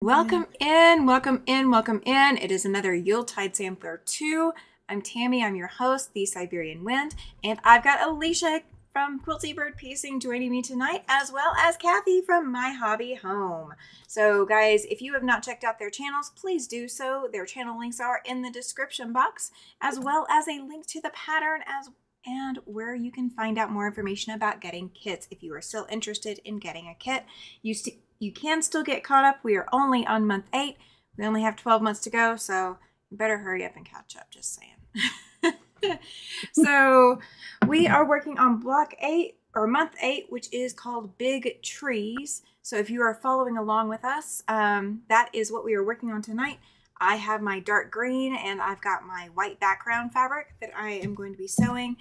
Welcome in, welcome in, welcome in. It is another Yuletide Sampler 2. I'm Tammy, I'm your host, the Siberian Wind, and I've got Alesha from Quilty Bird Piecing joining me tonight, as well as Cathy from My Hobby Home. So guys, if you have not checked out their channels, please do so. Their channel links are in the description box, as well as a link to the pattern and where you can find out more information about getting kits. If you are still interested in getting a kit, you can still get caught up. We are only on month 8. We only have 12 months to go, so you better hurry up and catch up, just saying. So we are working on block 8 or month 8, which is called Big Trees. So if you are following along with us, that is what we are working on tonight. I have my dark green and I've got my white background fabric that I am going to be sewing.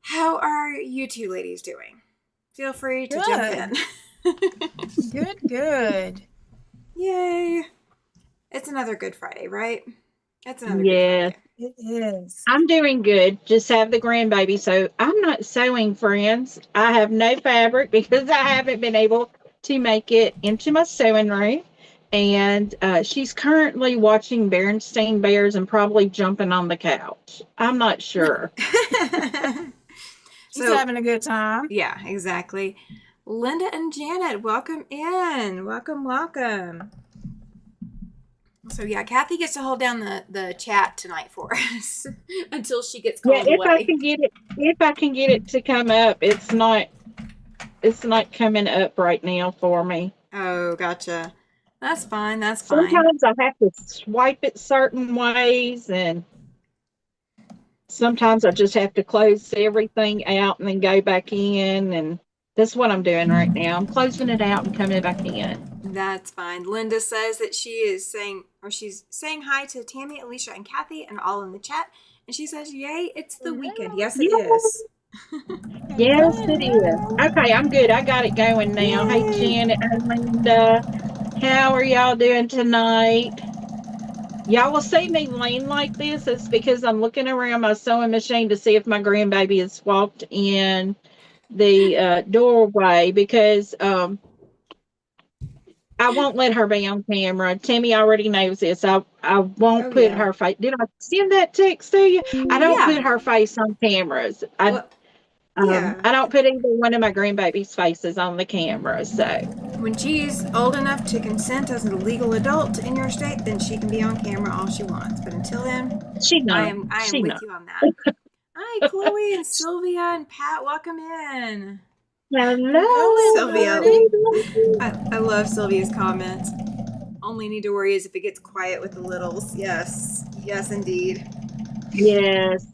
How are you two ladies doing? Feel free to jump in. Good. Yay. It's another Good Friday, right? It's another Good Friday. It is. I'm doing good. Just have the grandbaby. So I'm not sewing, friends. I have no fabric because I haven't been able to make it into my sewing room. And she's currently watching Berenstain Bears and probably jumping on the couch. I'm not sure. She's having a good time. Yeah, exactly. Linda and Janet, welcome in. Welcome. So yeah, Cathy gets to hold down the chat tonight for us until she gets called away. If I can get it to come up, it's not coming up right now for me. Oh, gotcha. That's fine. Sometimes I have to swipe it certain ways, and sometimes I just have to close everything out and then go back in, and that's what I'm doing right now. I'm closing it out and coming back in. That's fine. Linda says that she's saying hi to Tammy, Alesha, and Cathy, and all in the chat. And she says, "Yay, it's the weekend." Yes, it is. Yes, it is. Okay, I'm good. I got it going now. Yay. Hey, Janet and Linda. How are y'all doing tonight? Y'all will see me lean like this. It's because I'm looking around my sewing machine to see if my grandbaby has walked in the doorway, because I won't let her be on camera. Tammy already knows this. I won't put her face. Did I send that text to you? I don't put her face on cameras. I don't put either one of my grandbaby's faces on the camera. So when she's old enough to consent as a legal adult in your state, then she can be on camera all she wants. But until then, I am with you on that. Hi, Chloe and Sylvia and Pat. Welcome in. Hello, Sylvia. I love Sylvia's comments. Only need to worry is if it gets quiet with the littles. Yes, indeed. Yes.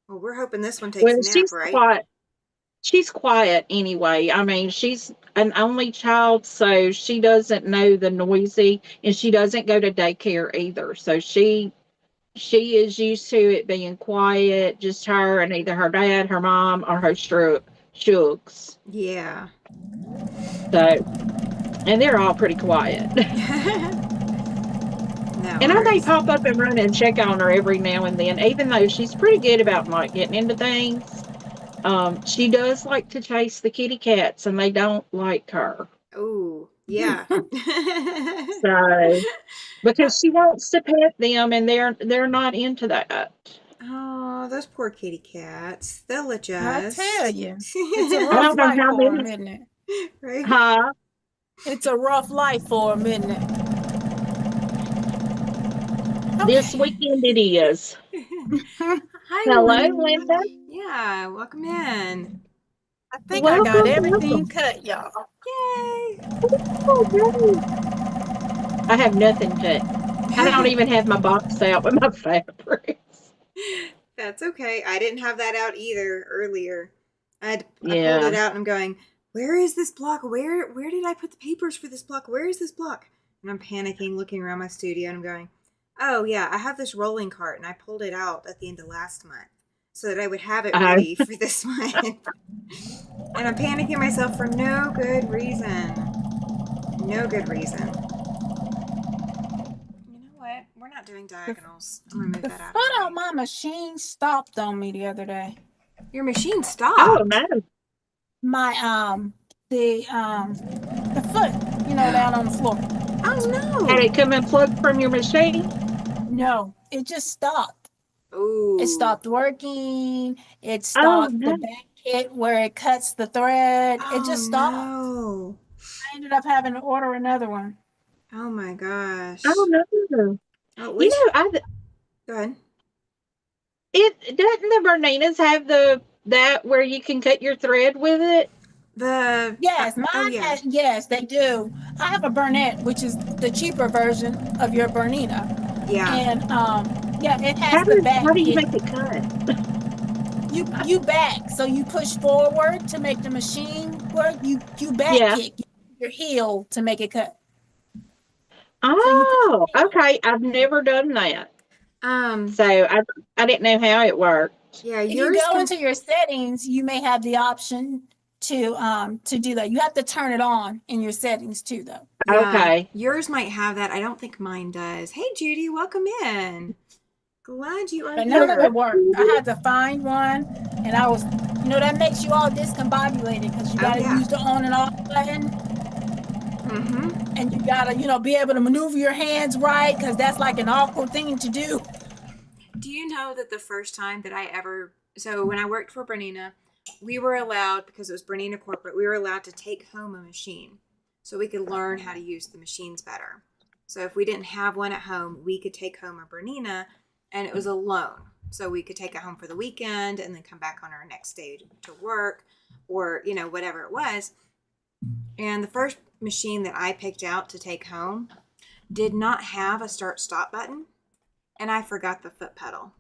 Well, we're hoping this one takes a nap, right? Quiet. She's quiet anyway. I mean, she's an only child, so she doesn't know the noisy, and she doesn't go to daycare either. So she is used to it being quiet, just her and either her dad, her mom, or her shugs. Yeah. So, and they're all pretty quiet. And I may pop up and run and check on her every now and then, even though she's pretty good about not getting into things. She does like to chase the kitty cats, and they don't like her. Oh, yeah. So, because she wants to pet them, and they're not into that. Oh, those poor kitty cats. They'll adjust. I tell you, it's a rough life for them, isn't it? Right? Huh? It's a rough life for them, isn't it? This weekend it is. Hi, hello, Linda. Yeah, welcome in. I think I got everything cut, y'all. Yay! I have nothing cut. I don't even have my box out with my fabrics. That's okay. I didn't have that out either earlier. I pulled it out and I'm going, where is this block? Where did I put the papers for this block? Where is this block? And I'm panicking, looking around my studio, and I'm going, oh yeah, I have this rolling cart, and I pulled it out at the end of last month so that I would have it ready for this month. And I'm panicking myself for no good reason. No good reason. You know what? We're not doing diagonals. I'm gonna move that out. The foot on my machine stopped on me the other day. Your machine stopped? Oh no. My the foot, down on the floor. Oh Had no. it come unplugged from your machine? No, it just stopped. Ooh. It stopped working. It Oh stopped the no. back kit where it cuts the thread. It Oh just stopped. no. I ended up having to order another one. Oh my Oh gosh. no. Oh, at You least know, go ahead. it doesn't the Berninas have that where you can cut your thread with it? The Yes, oh mine yeah. has, yes, they do. I have a Burnett, which is the cheaper version of your Bernina. Yeah. And yeah, it has the back How do you kick. make it cut? You back, so you push forward to make the machine work. You back Yeah. kick your heel to make it cut. So you push Oh, your heel. okay. I've never done that. Um So I didn't know how it worked. yeah, If you yours go can into your settings, you may have the option to do that. You have to turn it on in your settings too, though. yeah, Okay. yours might have that. I don't think mine does. Hey Judy, welcome in. Glad you are But none of it here. worked. I had to find one, and I was, that makes you all discombobulated because you Oh got to yeah. use the on and off button, Mm-hmm. and you got to, be able to maneuver your hands right because that's like an awkward thing to do. Do you know that the first time that so when I worked for Bernina, we were allowed, because it was Bernina Corporate, we were allowed to take home a machine so we could learn how to use the machines better. So if we didn't have one at home, we could take home a Bernina, and it was a loan. So we could take it home for the weekend and then come back on our next day to work, or, whatever it was. And the first machine that I picked out to take home did not have a start stop button, and I forgot the foot pedal.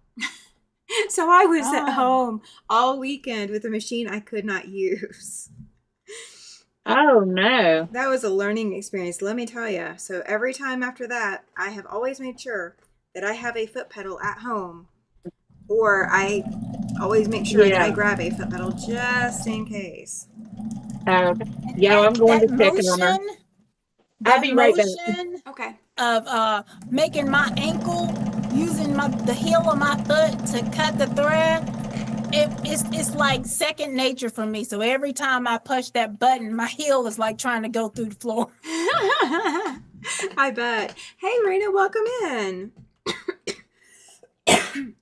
So I was at home all weekend with a machine I could not use. Oh no. That was a learning experience, let me tell you. So every time after that, I have always made sure that I have a foot pedal at home, or I always make sure that I Yeah. grab a foot pedal just in case. Okay. And Yeah, I'm going to check it on her. I'll that be right back. motion Okay. of making my ankle using the heel of my foot to cut the thread, it's like second nature for me. So every time I push that button, my heel is like trying to go through the floor. I bet. Hey, Raina, welcome in.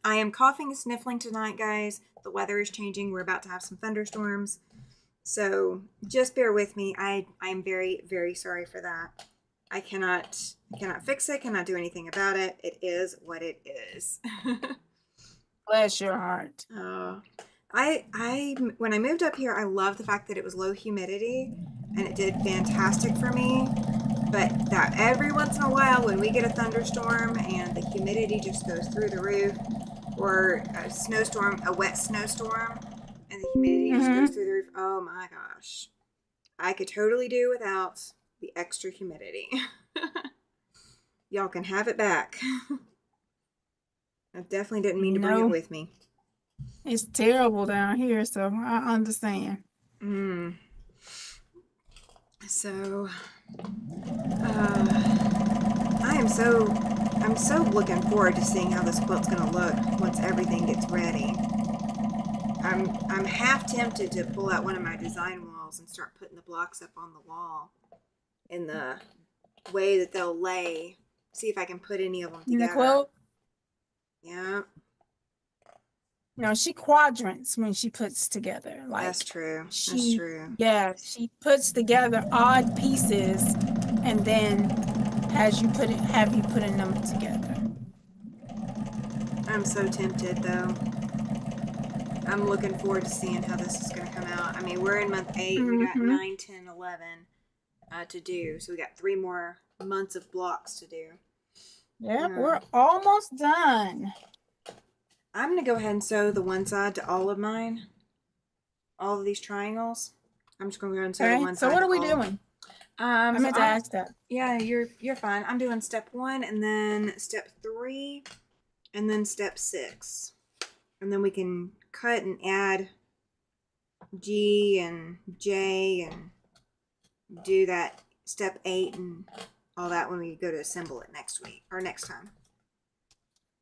I am coughing and sniffling tonight, guys. The weather is changing. We're about to have some thunderstorms. So just bear with me. I'm very, very sorry for that. I cannot fix it, cannot do anything about it. It is what it is. Bless your heart. I when I moved up here, I love the fact that it was low humidity, and it did fantastic for me. But that every once in a while, when we get a thunderstorm and the humidity just goes through the roof, or a snowstorm, a wet snowstorm, and the humidity just goes through the roof, oh my gosh. I could totally do without the extra humidity. Y'all can have it back. I definitely didn't mean to bring it with me. It's terrible down here, so I understand. So, I'm so looking forward to seeing how this quilt's gonna look once everything gets ready. I'm half tempted to pull out one of my design walls and start putting the blocks up on the wall in the way that they'll lay. See if I can put any of them together. In the quilt? Yeah. She quadrants when she puts together. Like, That's true. That's true. Yeah, she puts together odd pieces, and then have you putting them together. I'm so tempted, though. I'm looking forward to seeing how this is going to come out. I mean, we're in month 8. We got 9, 10, 11 to do. So we got 3 more months of blocks to do. Yeah, we're almost done. I'm going to go ahead and sew the one side to all of mine. All of these triangles. I'm just going to go ahead and sew the one side. So what are we doing? I meant to ask that. Yeah, you're fine. I'm doing step 1 and then step 3 and then step 6. And then we can cut and add G and J and do that step 8 and all that when we go to assemble it next week or next time.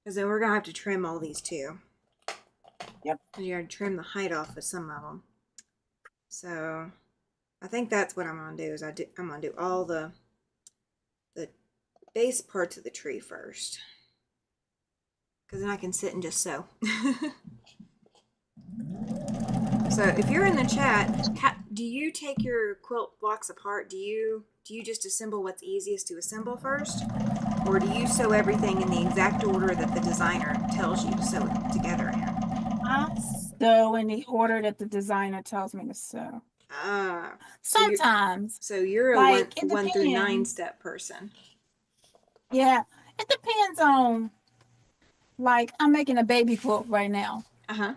Because then we're going to have to trim all these too. Yep. You're going to trim the height off of some of them. So I think that's what I'm going to do is I'm going to do all the base parts of the tree first. Because then I can sit and just sew. So if you're in the chat, do you take your quilt blocks apart? Do you just assemble what's easiest to assemble first? Or do you sew everything in the exact order that the designer tells you to sew it together in? I sew in the order that the designer tells me to sew. Ah. Sometimes. So you're a like, 1 through 9 step person. Yeah. It depends on, like, I'm making a baby quilt right now.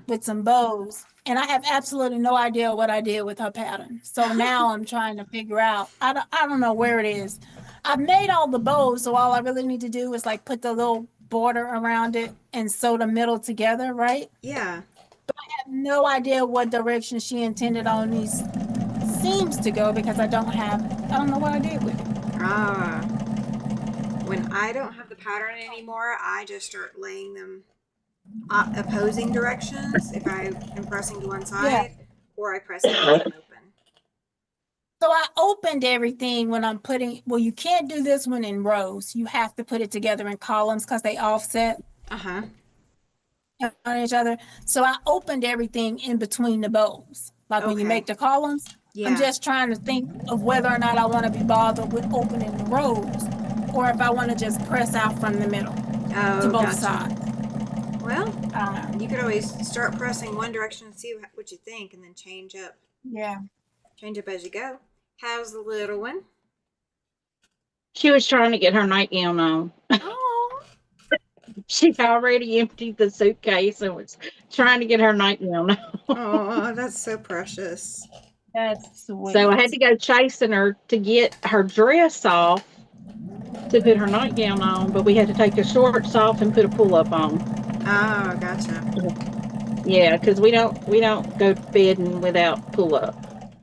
With some bows, and I have absolutely no idea what I did with her pattern. So now I'm trying to figure out. I don't know where it is. I've made all the bows, so all I really need to do is like put the little border around it and sew the middle together, right? Yeah. But I have no idea what direction she intended on these seams to go because I don't know what I did with it. Ah. When I don't have the pattern anymore, I just start laying them opposing directions if I am pressing to one side, or I press and leave them open. So I opened everything when I'm putting, well, you can't do this one in rows. You have to put it together in columns because they offset on each other. So I opened everything in between the bows. Like when you make the columns, I'm just trying to think of whether or not I want to be bothered with opening the rows or if I want to just press out from the middle to both sides. Well, you could always start pressing one direction and see what you think, and then change up. Yeah. Change up as you go. How's the little one? She was trying to get her nightgown on. Oh. She's already emptied the suitcase and was trying to get her nightgown on. Oh, that's so precious. That's sweet. So I had to go chasing her to get her dress off to put her nightgown on, but we had to take the shorts off and put a pull-up on. Oh, gotcha. Yeah, because we don't go bedding without pull-up.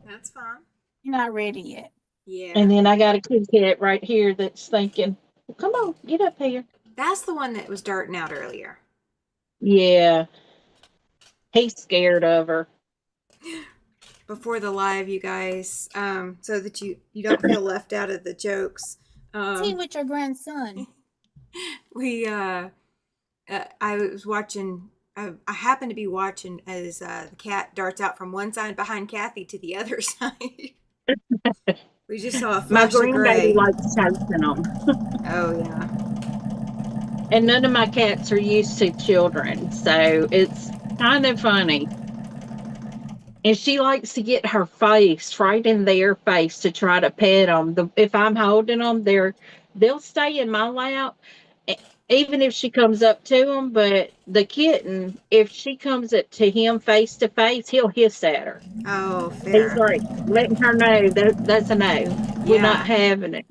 That's fine. You're not ready yet. Yeah. And then I got a kitty cat right here that's thinking, well, come on, get up here. That's the one that was darting out earlier. Yeah. He's scared of her. Before the live, you guys, so that you don't feel left out of the jokes. See with your grandson. I was watching. I happened to be watching as the cat darts out from one side behind Cathy to the other side. We just saw a flash of gray. My grandbaby likes chasing them. Oh yeah. And none of my cats are used to children, so it's kind of funny. And she likes to get her face right in their face to try to pet them. If I'm holding them, they'll stay in my lap, even if she comes up to them. But the kitten, if she comes up to him face to face, he'll hiss at her. Oh, fair. He's like letting her know that's a no. We're not having it.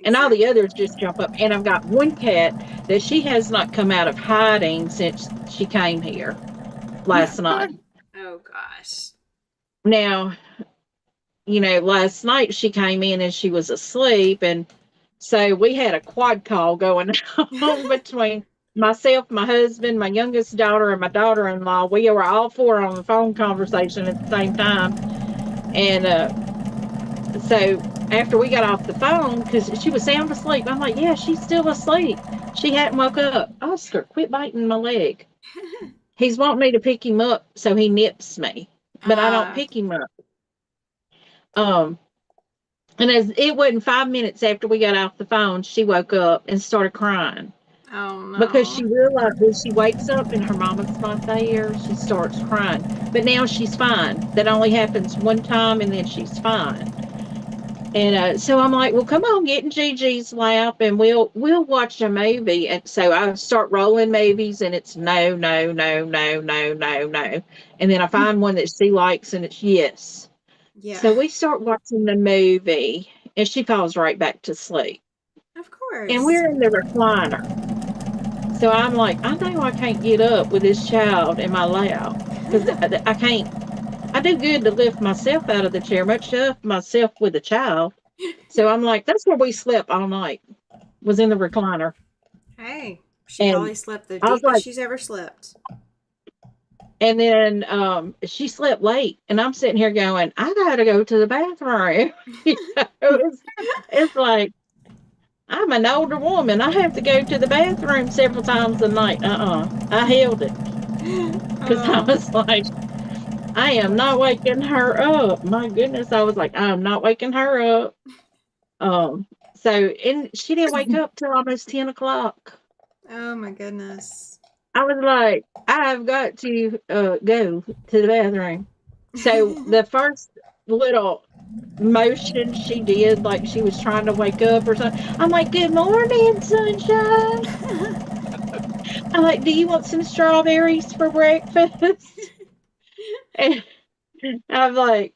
And all the others just jump up. And I've got one cat that she has not come out of hiding since she came here last night. Oh, gosh. Now, last night she came in and she was asleep. And so we had a quad call going on between myself, my husband, my youngest daughter, and my daughter-in-law. We were all four on the phone conversation at the same time. And so after we got off the phone, because she was sound asleep, I'm like, yeah, she's still asleep. She hadn't woke up. Oscar, quit biting my leg. He's wanting me to pick him up, so he nips me. But I don't pick him up. And as it wasn't 5 minutes after we got off the phone, she woke up and started crying. Oh, no. Because she realized when she wakes up and her mama's not there, she starts crying. But now she's fine. That only happens one time, and then she's fine. And so I'm like, well, come on, get in Gigi's lap, and we'll watch a movie. And so I start rolling movies, and it's no, no, no, no, no, no, no. And then I find one that she likes, and it's yes. Yeah. So we start watching the movie, and she falls right back to sleep. Of course. And we're in the recliner. So I'm like, I know I can't get up with this child in my lap, because I can't. I do good to lift myself out of the chair, much less myself with a child. So I'm like, that's where we slept all night, was in the recliner. Hey, she probably slept the deepest she's ever slept. And then she slept late, and I'm sitting here going, I got to go to the bathroom. It's like, I'm an older woman. I have to go to the bathroom several times a night. I held it because I Oh, was like, I am not waking her up. My goodness. I was like, I'm not waking her up. Um, so, and she didn't wake up till almost 10 o'clock. oh my goodness. I was like, I've got to go to the bathroom. So the first little motion she did, like she was trying to wake up or something, I'm like, good morning, sunshine. I'm like, do you want some strawberries for breakfast? And I'm like,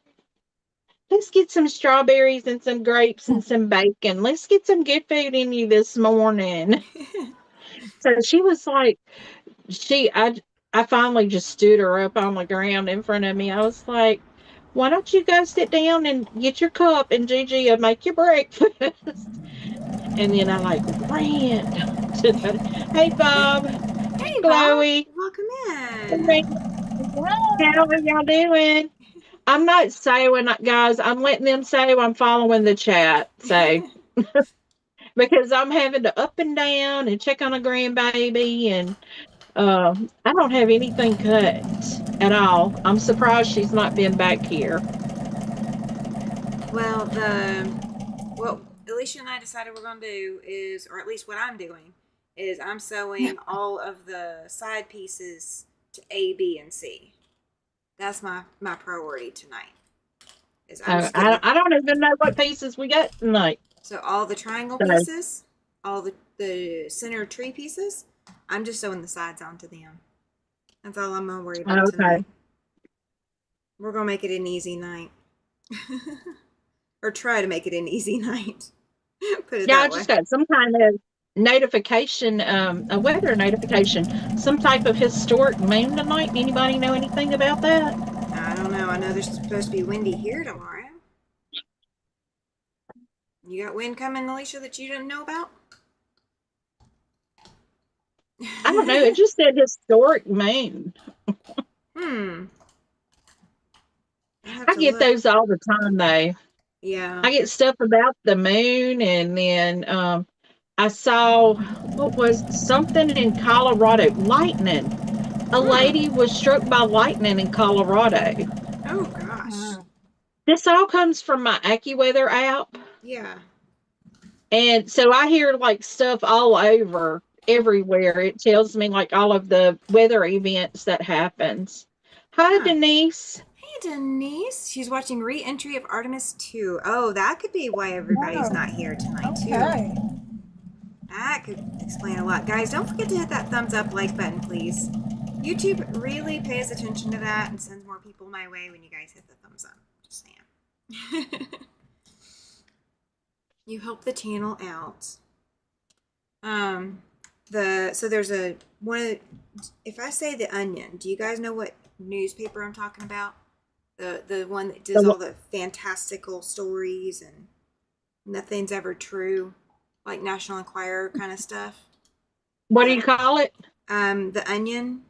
let's get some strawberries and some grapes and some bacon. Let's get some good food in you this morning. So she was like, I finally just stood her up on the ground in front of me. I was like, why don't you go sit down and get your cup and Gigi will make your breakfast? And then I like ran to the, hey Bob, hey Hey, Bob. Chloe, Welcome in. hey, how are y'all doing? I'm not saying, guys, I'm letting them say I'm following the chat. So, because I'm having to up and down and check on a grandbaby and I don't have anything cut at all. I'm surprised she's not been back here. Well, what Alicia and I decided we're going to do is, or at least what I'm doing, is I'm sewing all of the side pieces to A, B, and C. That's my priority tonight. Is I'm just getting I don't even know what pieces we got tonight. so all the triangle So, pieces, all the center tree pieces. I'm just sewing the sides onto them. That's all I'm gonna worry about okay. tonight. We're gonna make it an easy night, or try to make it an easy night. Put it Yeah, I that way. just got some kind of notification, a weather notification, some type of historic moon tonight. Anybody know anything about that? I don't know. I know there's supposed to be windy here tomorrow. You got wind coming, Alicia, that you didn't know about? I don't know. It just said historic moon. Hmm. I have I to get look. those all the time, though. Yeah. I get stuff about the moon, and then I saw what was something in Colorado, lightning. A Hmm. lady was struck by lightning in Colorado. Oh gosh. This all comes from my AccuWeather app. Yeah. And so I hear like stuff all over everywhere. It tells me like all of the weather events that happens. Hi, Huh. Denise. Hey, Denise. She's watching re-entry of Artemis 2. Oh, that could be why everybody's not here tonight, too. Okay. That could explain a lot. Guys, don't forget to hit that thumbs up like button, please. YouTube really pays attention to that and sends more people my way when you guys hit the thumbs up. Just saying. You help the channel out. So there's a one. If I say The Onion, do you guys know what newspaper I'm talking about? The one that does all the fantastical stories and nothing's ever true, like National Enquirer kind of stuff. What do you call it? The Onion.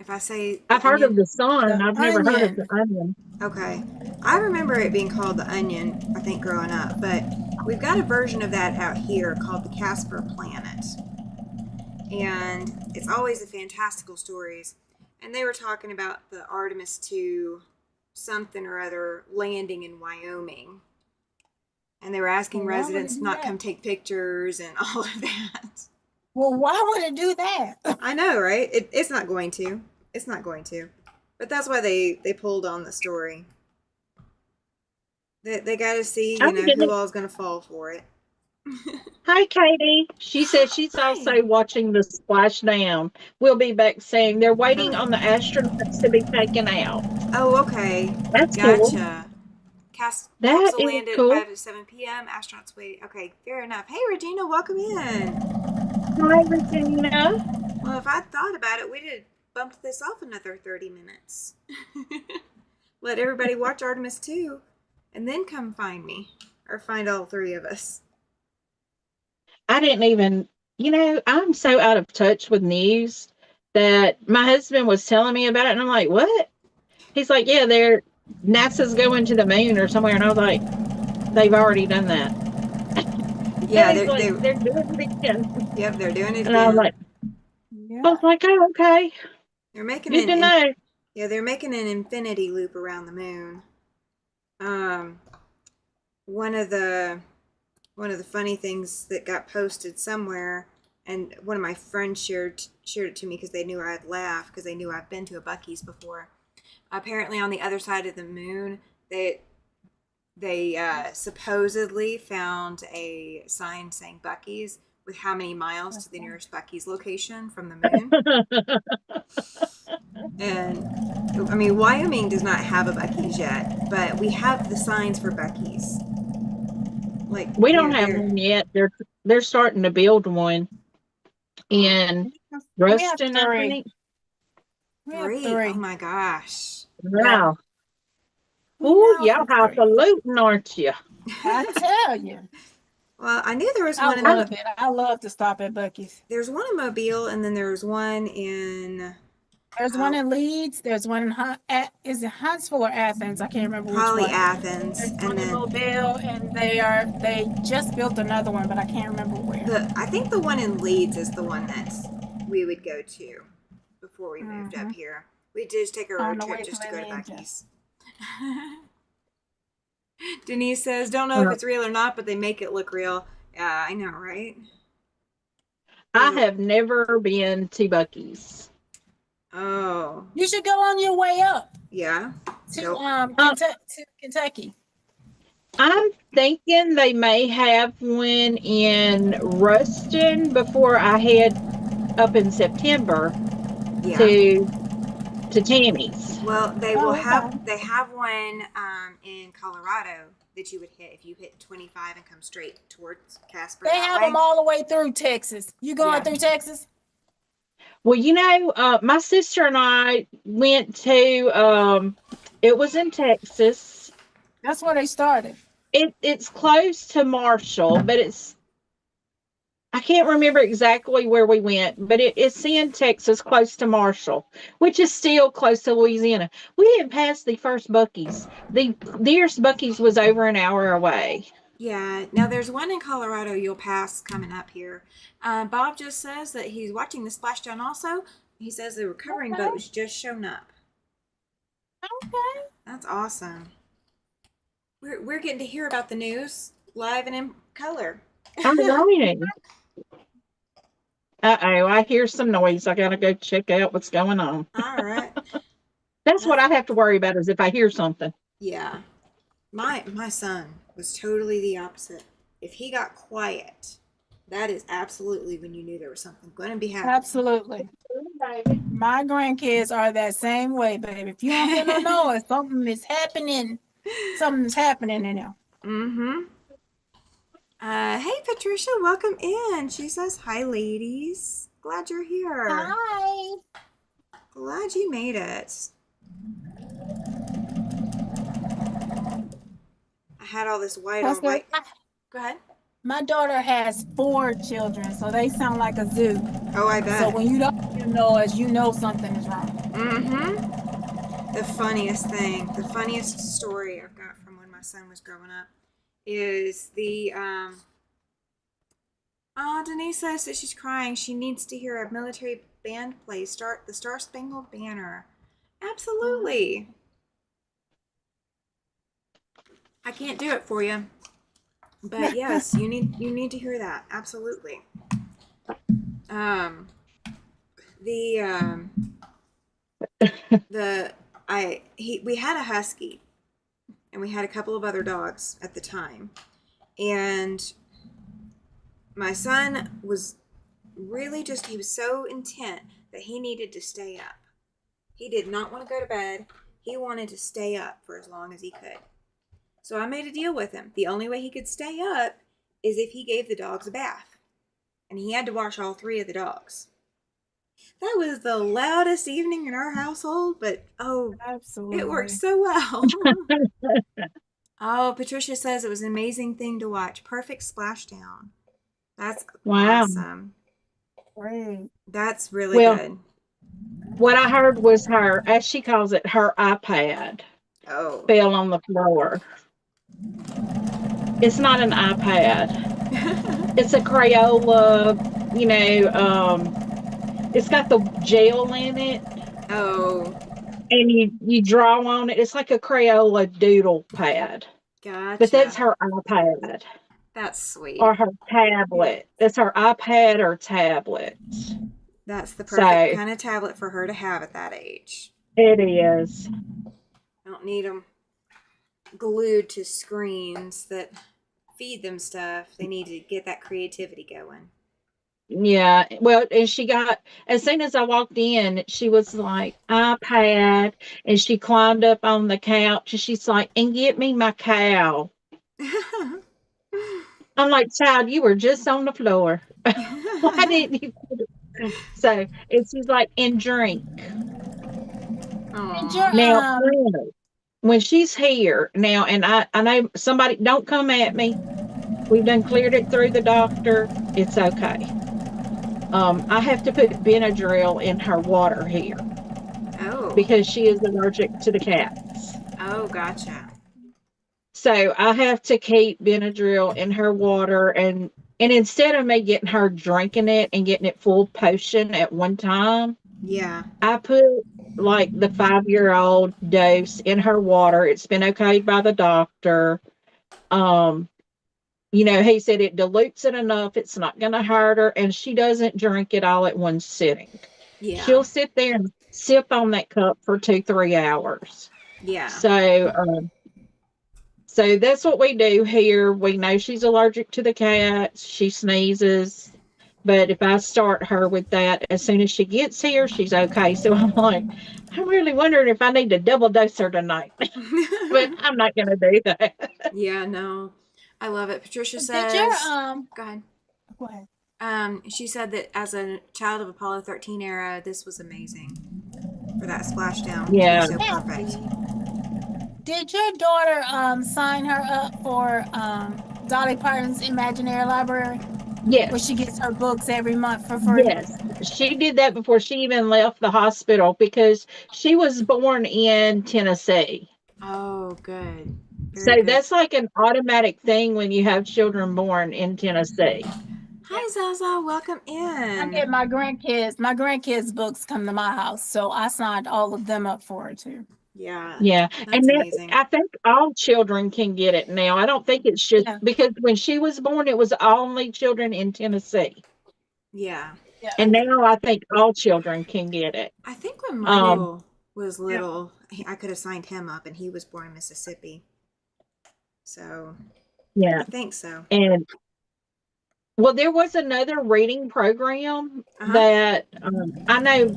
If I say I've The heard of Onion, the sun. The I've never heard of the onion. onion. okay. I remember it being called The Onion, I think, growing up, but we've got a version of that out here called The Casper Planet. And it's always the fantastical stories. And they were talking about the Artemis 2 something or other landing in Wyoming. And they were asking Well, why would it residents do not that? come take pictures and all of that. Well, why would it do that? I know, right? It's not going to. It's not going to. But that's why they pulled on the story. They got to see, Oh, who Denise. all is going to fall for it. Hi, Katie. She says she's Hi. also watching the splashdown. We'll be back soon. They're waiting on the astronauts to be taken out. Oh, okay. That's cool. Gotcha. That Capsule is landed cool. at 5 to 7 p.m. Astronauts waiting. Okay, fair enough. Hey, Regina, welcome in. Hi, Regina. Well, if I thought about it, we'd have bumped this off another 30 minutes. Let everybody watch Artemis 2 and then come find me or find all three of us. I didn't even, I'm so out of touch with news that my husband was telling me about it, and I'm like, what? He's like, yeah, NASA's going to the moon or somewhere, and I was like, they've already done that. Yeah, He's like, they're they're doing it again. yep, they're doing it And I was again. like, Yeah. I was like, oh, okay. They're making Good to know. yeah, they're making an infinity loop around the moon. Um, one of the funny things that got posted somewhere, and one of my friends shared it to me because they knew I'd laugh because they knew I've been to a Buc-ee's before. Apparently, on the other side of the moon, they supposedly found a sign saying Buc-ee's with how many miles to the nearest Buc-ee's location from the moon. And I mean, Wyoming does not have a Buc-ee's yet, but we have the signs for Buc-ee's. Like We don't have one yet. They're starting to build one in We have Ruston, I three. think. We have 3. three. Oh my gosh. Wow. We Ooh, now y'all have three. highfalutin, aren't you? I tell you. Well, I knew there was I one in love it. I love to stop at Buc-ee's. there's one in Mobile, and then there's one in There's one in Leeds. There's one in is it Huntsville or Athens? I can't remember which probably one. Athens, There's and one in then Mobile, and they just built another one, but I can't remember where. I think the one in Leeds is the one that we would go to before we moved up here. We just take a road trip just to go to Buc-ee's. Denise says, "Don't know if it's real or not, but they make it look real." Yeah, I know, right? I have never been to Buc-ee's. Oh, You should go on your way up yeah. to Kentucky. I'm thinking they may have one in Ruston before I head up in September Yeah. to Tammy's. Well, they Oh, will okay. have one in Colorado that you would hit if you hit 25 and come straight towards Casper. They have them all the way through Texas. You going through Texas? Well, you know, my sister and I went to, it was in Texas. That's where they started. It's close to Marshall, but I can't remember exactly where we went, but it's in Texas, close to Marshall, which is still close to Louisiana. We didn't pass the first Buc-ee's. The nearest Buc-ee's was over an hour away. Yeah. Now there's one in Colorado you'll pass coming up here. Bob just says that he's watching the splashdown also. He says the recovering boat was just shown up. Okay. That's awesome. We're getting to hear about the news live and in color. I'm learning. Uh-oh, I hear some noise. I gotta go check out what's going on. All right. That's what I have to worry about is if I hear something. Yeah. My son was totally the opposite. If he got quiet, that is absolutely when you knew there was something going to be happening. Absolutely. My grandkids are that same way, baby. If you don't hear no noise, something is happening. Something's happening in there. Mm-hmm. Hey, Patricia, welcome in. She says, hi, ladies. Glad you're here. Hi. Glad you made it. I had all this white on white. Go ahead. My daughter has 4 children, so they sound like a zoo. Oh, I bet. So when you don't hear noise, you know something is wrong. Mm-hmm. The funniest story I've got from when my son was growing up is the Denise says that she's crying. She needs to hear a military band play the Star Spangled Banner. Absolutely. I can't do it for you. But yes, you need to hear that. Absolutely. We had a husky, and we had a couple of other dogs at the time, and my son was really he was so intent that he needed to stay up. He did not want to go to bed. He wanted to stay up for as long as he could. So I made a deal with him. The only way he could stay up is if he gave the dogs a bath. And he had to wash all 3 of the dogs. That was the loudest evening in our household, but absolutely, it worked so well. Oh, Patricia says it was an amazing thing to watch. Perfect splashdown. That's awesome. Great. That's really good. What I heard was as she calls it, her iPad fell on the floor. It's not an iPad. It's a Crayola, it's got the gel in it, Oh, and you draw on it. It's like a Crayola doodle pad, but that's gotcha. her iPad That's sweet. or her tablet. It's her iPad or tablet. That's the perfect So kind of tablet for her to have at that age. it is. I don't need them glued to screens that feed them stuff. They need to get that creativity going. Yeah. Well, and she got, as soon as I walked in, she was like, iPad. And she climbed up on the couch and she's like, and get me my cow. I'm like, child, you were just on the floor. Why didn't you? So, and she's like, and drink. Did your Aw. Now, granted, when she's here now, and I know somebody, don't come at me. We've done cleared it through the doctor. It's okay. I have to put Benadryl in her water here Oh. because she is allergic to the cats. Oh, gotcha. So I have to keep Benadryl in her water, and instead of me getting her drinking it and getting it full potion at one time, Yeah. I put like the 5-year-old dose in her water. It's been okayed by the doctor. Um, he said it dilutes it enough, it's not going to hurt her, and she doesn't drink it all at one sitting. Yeah. She'll sit there and sip on that cup for 2-3 hours. Yeah. So that's what we do here. We know she's allergic to the cats. She sneezes. But if I start her with that, as soon as she gets here, she's okay. So I'm like, I'm really wondering if I need to double dose her tonight. But I'm not going to do that. Yeah, no. I love it. Patricia did says, your go ahead. go ahead. She said that as a child of Apollo 13 era, this was amazing for that splashdown. Yeah. So perfect. Did your daughter sign her up for Dolly Parton's Imaginary Library, where Yes. she gets her books every month for free? Yes. She did that before she even left the hospital because she was born in Tennessee. Oh, good. Very So good. that's like an automatic thing when you have children born in Tennessee. Hi, Zaza. Welcome I in. get my grandkids' books come to my house, so I signed all of them up for her too. Yeah. Yeah. That's And amazing. I think all children can get it now. I don't think it's just because when she was born, it was only children in Tennessee. Yeah. And now I think all children can get it. I think when Michael was little, I could have signed him up, and he was born in Mississippi. So, Yeah. I think so. And well, there was another reading program that I know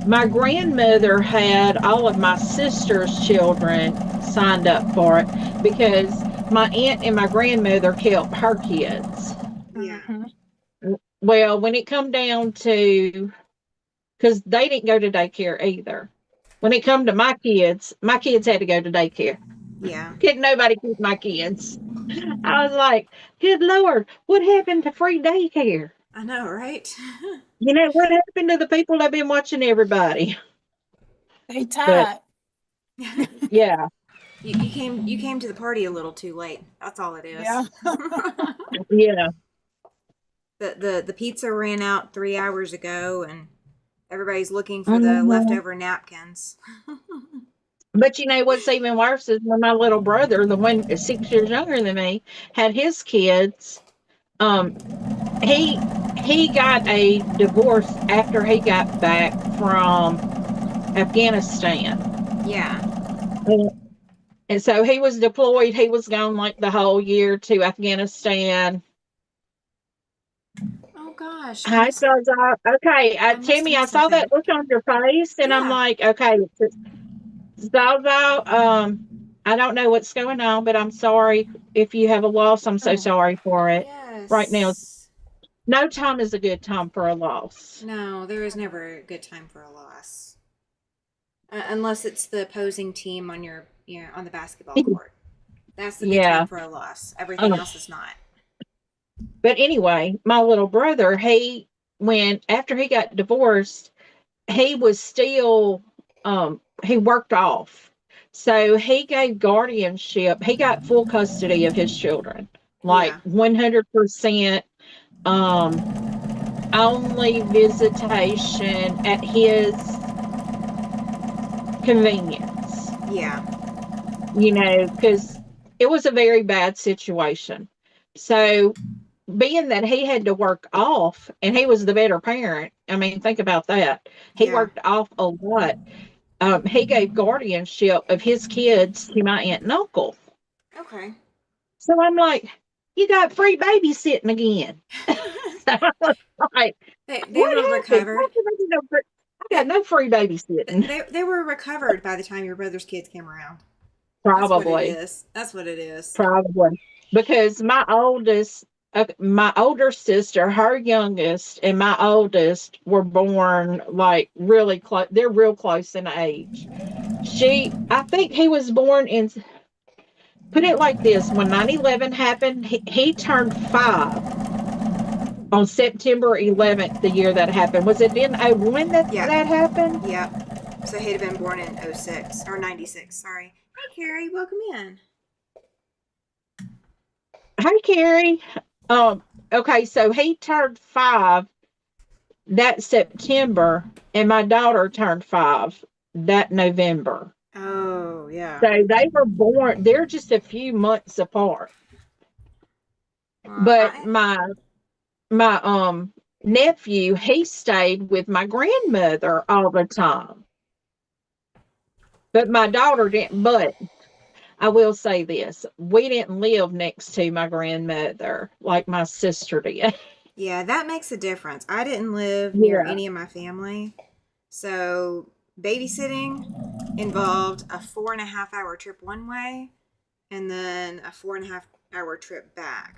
my grandmother had all of my sister's children signed up for it because my aunt and my grandmother kept her kids. Yeah. Well, when it come down to, because they didn't go to daycare either. When it come to my kids had to go to daycare. Yeah. Couldn't nobody keep my kids. I was like, good Lord, what happened to free daycare? I know, right? What happened to the people that have been watching everybody? They tired. Yeah. You came to the party a little too late. That's all it is. Yeah. Yeah. The pizza ran out 3 hours ago, and everybody's looking for the leftover napkins. But what's even worse is when my little brother, the one 6 years younger than me, had his kids. He got a divorce after he got back from Afghanistan. Yeah. And so he was deployed. He was gone like the whole year to Afghanistan. Oh gosh. Hi, Zaza. Okay, Tammy, I saw that look on your face, and I'm like, okay, Zaza, I don't know what's going on, but I'm sorry if you have a loss. I'm so sorry for it. Yes. Right now, no time is a good time for a loss. No, there is never a good time for a loss. Unless it's the opposing team on on the basketball court. That's the good time for a loss. Everything else is not. But anyway, my little brother, after he got divorced, he was still, he worked off. So he gave guardianship. He got full custody of his children, like 100%. only visitation at his convenience, Yeah. because it was a very bad situation. So, being that he had to work off and he was the better parent, I mean, think about that. He Yeah. worked off a lot. He gave guardianship of his kids to my aunt and uncle. Okay. So I'm like, you got free babysitting again. So I was like, They what were happened? recovered. I got no free babysitting. They were recovered by the time your brother's kids came around. That's what it Probably, is. That's what it is. probably. Because my older sister, her youngest, and my oldest were born like really close. They're real close in age. I think he was born in, put it like this, when 9/11 happened, he turned 5 on September 11th, the year that happened. Was it in 01 Yeah. that happened? Yep. So he'd have been born in 06 or 96. Sorry. Hey, Carrie. Welcome in. Hey, Carrie. Okay, so he turned 5 that September, and my daughter turned 5 that November. Oh, yeah. So they were born, they're just a few months apart. Well, But my nephew, he stayed with my grandmother all the time. But my daughter didn't. But I will say this, we didn't live next to my grandmother like my sister did. yeah, that makes a difference. I didn't live near Yeah. any of my family. So babysitting involved a 4.5 hour trip one way and then a 4.5 hour trip back.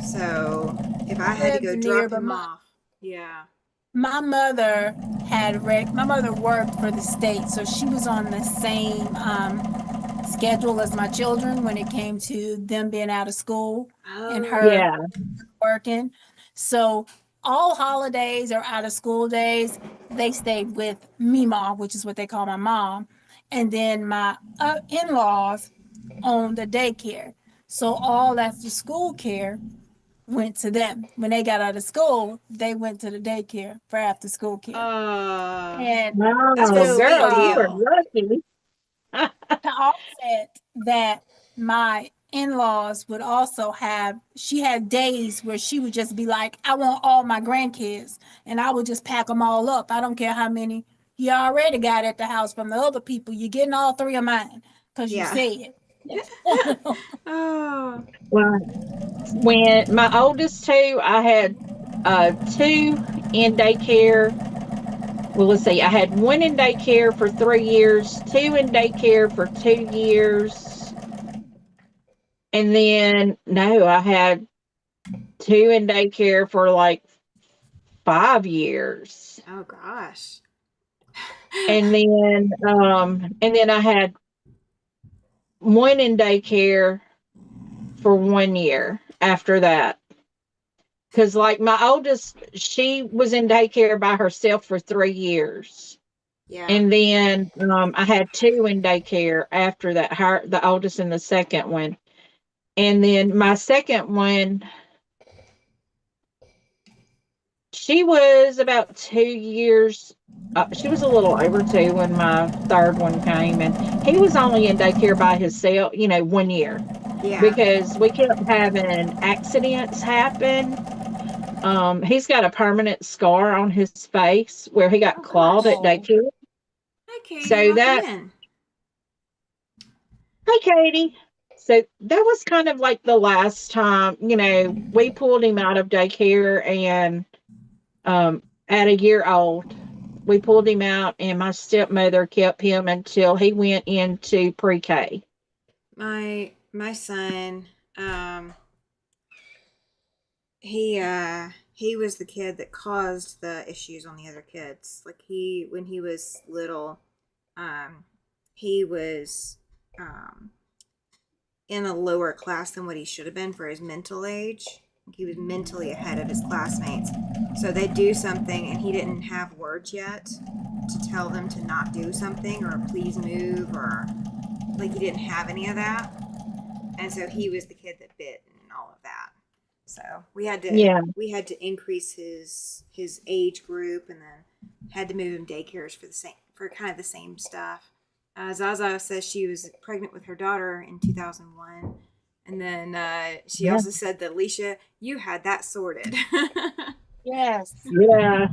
So if I had to go Lived near, drop but him off, yeah. my mother my mother worked for the state, so she was on the same schedule as my children when it came to them being out of school and Oh, her Yeah. working. So all holidays or out of school days, they stayed with Mima, which is what they call my mom. And then my in-laws owned the daycare. So all after school care went to them. When they got out of school, they went to the daycare for after school care. And that's a Oh, to sweet girl, you were deal. lucky. to offset that, my in-laws would also have, she had days where she would just be like, I want all my grandkids, and I would just pack them all up. I don't care how many you already got at the house from the other people, you're getting all 3 of mine because you Yeah. said it. Oh, Well, when my oldest two, I had two in daycare. Well, let's see. I had one in daycare for 3 years, two in daycare for 2 years, and then no, I had two in daycare for like 5 years, oh gosh. and then I had one in daycare for 1 year after that. Because, like, my oldest, she was in daycare by herself for 3 years. Yeah. And then I had two in daycare after that, the oldest and the second one. And then my second one, she was about 2 years. She was a little over two when my third one came. And he was only in daycare by himself, 1 year, Yeah. because we kept having accidents happen. He's got a permanent scar on his face where he got Oh clawed gosh. at Oh, daycare. Hi, Katie. So Welcome that, in. hey, Katie. So that was kind of like the last time, we pulled him out of daycare, and at a year old, we pulled him out, and my stepmother kept him until he went into pre-K. My son, he was the kid that caused the issues on the other kids. Like when he was little, he was in a lower class than what he should have been for his mental age. He was mentally ahead of his classmates. So they'd do something and he didn't have words yet to tell them to not do something or please move, or like he didn't have any of that. And so he was the kid that bit and all of that. So we had to Yeah. increase his age group, and then had to move him daycares for kind of the same stuff. Zaza says she was pregnant with her daughter in 2001, and then she Yeah. also said that Alesha, you had that sorted. Yes. Yeah.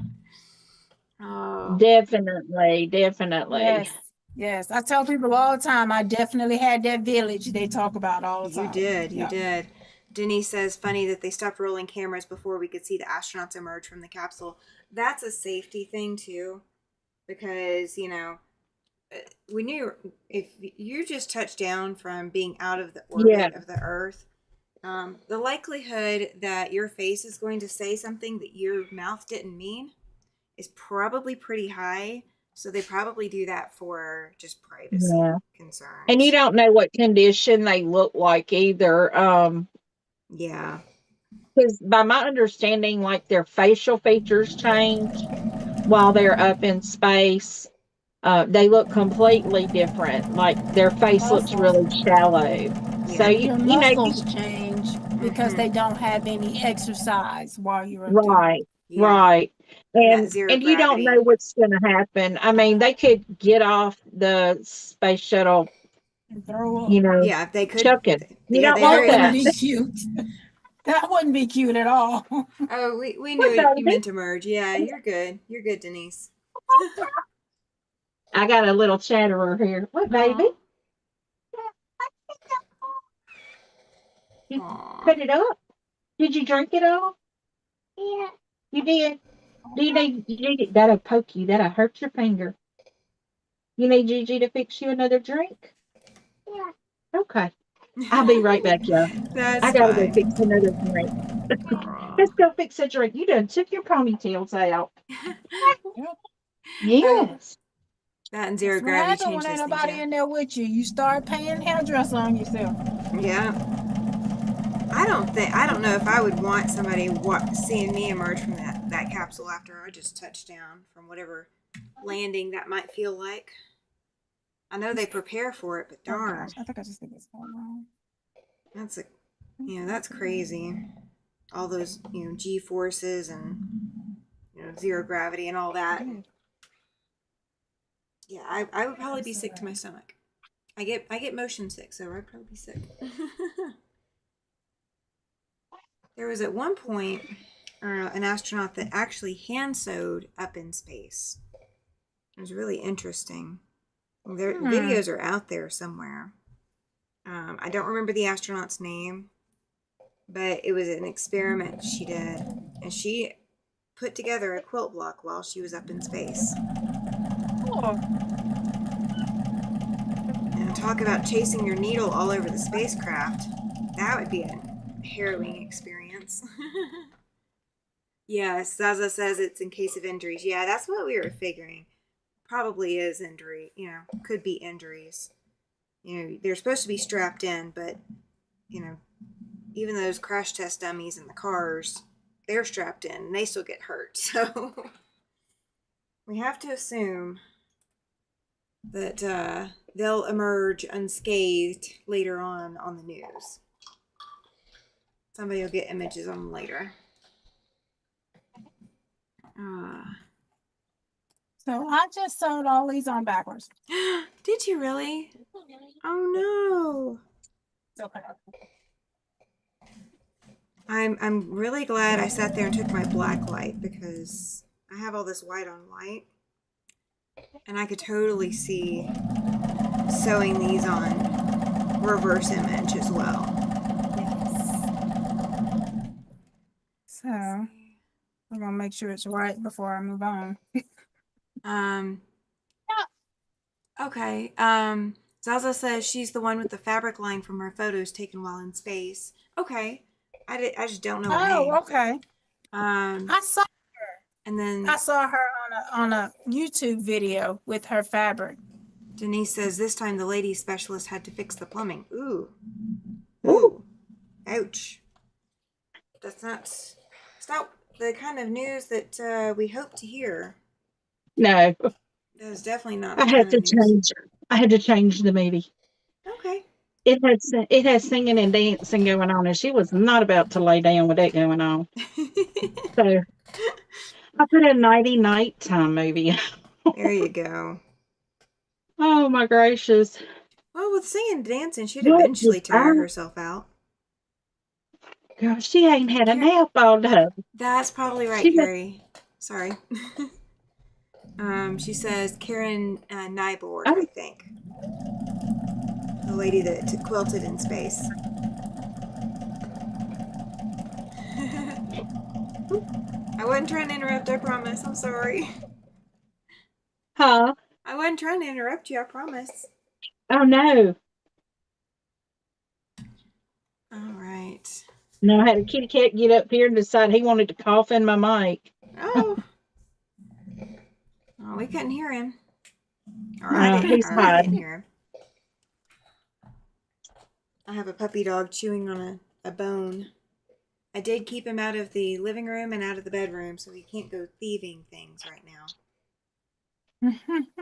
Oh, Definitely. Yes. Yes. I tell people all the time, I definitely had that village they talk about all the you time. did, you Yeah. did. Denise says, funny that they stopped rolling cameras before we could see the astronauts emerge from the capsule. That's a safety thing too, because we knew if you just touched down from being out of the Yeah. orbit of the Earth, the likelihood that your face is going to say something that your mouth didn't mean is probably pretty high. So they probably do that for just privacy Yeah. concerns. And you don't know what condition they look like either. Yeah. Because by my understanding, like their facial features change while they're up in space. They look completely different. Like their face looks Muscles. really shallow. So Yeah. Your you know, muscles change because they don't have any exercise while you're up there. right, Yeah. right. And that zero And you don't gravity. know what's going to happen. I mean, they could get off the space shuttle, And throw up. you know, Yeah, they could. choking. You Yeah, don't they That want very wouldn't that. be much. cute. That wouldn't be cute at all. Oh, we What, knew you baby? meant to merge. Yeah, you're good. You're good, Denise. I got a little chatterer here. What, baby? Aw. You Aw. put it up? Did you drink it all? Yeah. You did? That'll poke you. That'll hurt your finger. You need Gigi to fix you another drink? Yeah. Okay. I'll be right back, y'all. I That's gotta go fine. fix another drink. Aw. Let's go fix a drink. You done took your ponytails out. Yep. Yes. That and zero That's what gravity happens changed when ain't those things, nobody yeah. in there with you. You start paying hairdresser on yourself. Yeah. I don't know if I would want somebody seeing me emerge from that capsule after I just touched down from whatever landing that might feel like. I know they prepare for it, but Oh darn, gosh, I think I just did this all wrong. that's crazy. All those G forces and zero gravity and all that. Yeah, I would probably be sick to my stomach. I get motion sick, so I'd probably be sick. There was at one point an astronaut that actually hand sewed up in space. It was really interesting. Their videos are out there somewhere. I don't remember the astronaut's name, but it was an experiment she did, and she put together a quilt block while she was up in space. Oh, And talk about chasing your needle all over the spacecraft. That would be a harrowing experience. Yes, Zaza says it's in case of injuries. Yeah, that's what we were figuring. Probably is injury, could be injuries. They're supposed to be strapped in, but, even those crash test dummies in the cars, they're strapped in and they still get hurt. So we have to assume that they'll emerge unscathed later on the news. Somebody will get images on them later. so I just sewed all these on backwards. Did you really? Oh no. It's okay. I'm really glad I sat there and took my black light, because I have all this white on white, and I could totally see sewing these on reverse image as well. Yes. So we're gonna make sure it's right before I move on. Okay. Zaza says she's the one with the fabric line from her photos taken while in space. Okay. I just don't know her name. Oh, okay. I saw her on a YouTube video with her fabric. Denise says this time the lady specialist had to fix the plumbing. Ooh. Ooh. Ouch. It's not the kind of news that we hope to hear. No. That is definitely not I the had kind to of news. change. I had to change the movie. Okay. it has singing and dancing going on, and she was not about to lay down with that going on. So I put a nighty nighttime movie. There you go. Oh my gracious! Well, with singing and dancing, she'd What eventually did tire herself out. girl? She ain't had a nap all day. That's probably right, She got Carrie. Sorry. She says Karen Nyborg, oh, I think. The lady that quilted in space. I wasn't trying to interrupt, I promise. I'm sorry. huh? I wasn't trying to interrupt you, I promise. Oh no! All right. No, I had a kitty cat get up here and decide he wanted to cough in my mic. Oh. Oh, we couldn't hear him. Or I He's didn't hiding. hear him. I have a puppy dog chewing on a bone. I did keep him out of the living room and out of the bedroom, so he can't go thieving things right now.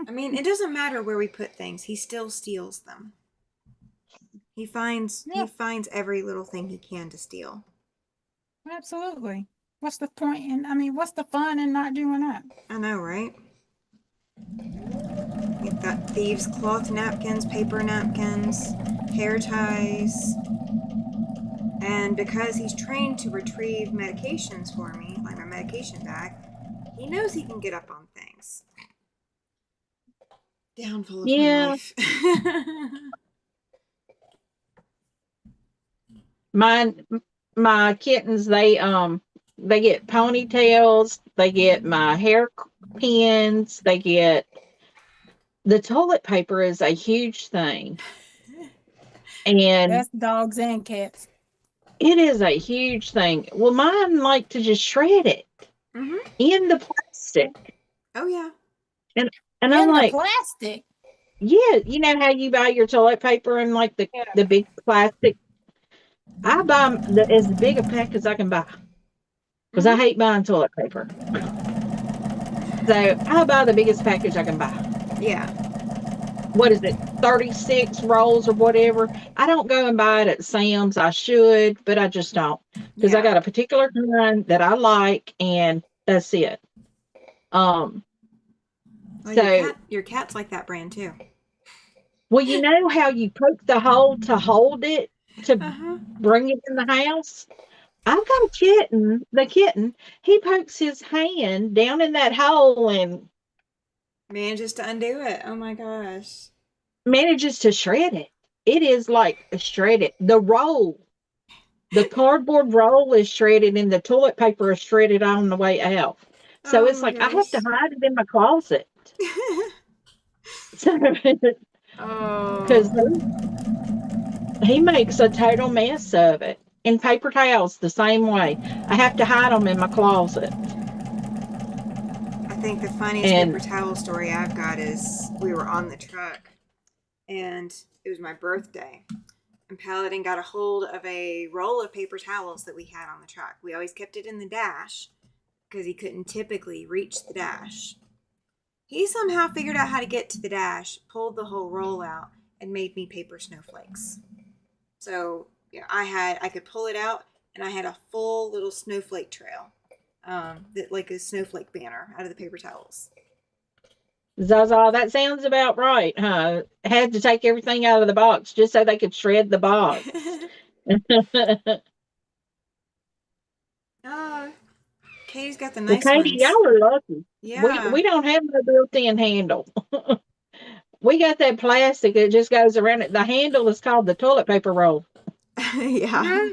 I mean, it doesn't matter where we put things; he still steals them. He finds every little thing he can to steal. Absolutely. What's the point? What's the fun in not doing that? I know, right? We've got thieves' cloth napkins, paper napkins, hair ties. And because he's trained to retrieve medications for me, like my medication bag, he knows he can get up on things. Downfall of my Yeah, life. my kittens they get ponytails, they get my hair pins, they get the toilet paper is a huge thing, and That's dogs and cats. it is a huge thing. Well, mine like to just shred it in the plastic, Oh, yeah. and I'm In the like, plastic. yeah, you know how you buy your toilet paper in like the big plastic. I buy as big a pack as I can buy because I hate buying toilet paper. So I buy the biggest package I can buy. Yeah. What is it, 36 rolls or whatever? I don't go and buy it at Sam's. I should, but I just don't because I got a particular kind that I like, and that's it. Well, So your cat's like that brand too. well, you know how you poke the hole to hold it to Uh-huh. bring it in the house? I've got a kitten. The kitten, he pokes his hand down in that hole and Manages to undo it. Oh my gosh. manages to shred it. It is like shredded. The roll, the cardboard roll is shredded, and the toilet paper is shredded on the way out. So Oh it's my like I have to gosh. hide it in my closet. So, Oh. because he makes a total mess of it. And paper towels the same way. I have to hide them in my closet. I think the funniest paper And towel story I've got is we were on the truck and it was my birthday. And Paladin got a hold of a roll of paper towels that we had on the truck. We always kept it in the dash because he couldn't typically reach the dash. He somehow figured out how to get to the dash, pulled the whole roll out, and made me paper snowflakes. So I could pull it out, and I had a full little snowflake trail, that like a snowflake banner out of the paper towels. Zaza, that sounds about right, huh? Had to take everything out of the box just so they could shred the box. Oh, Katie's got the Well, nice Katie, ones. y'all are lucky. Yeah. We don't have no built-in handle. We got that plastic that just goes around it. The handle is called the toilet paper roll. Yeah.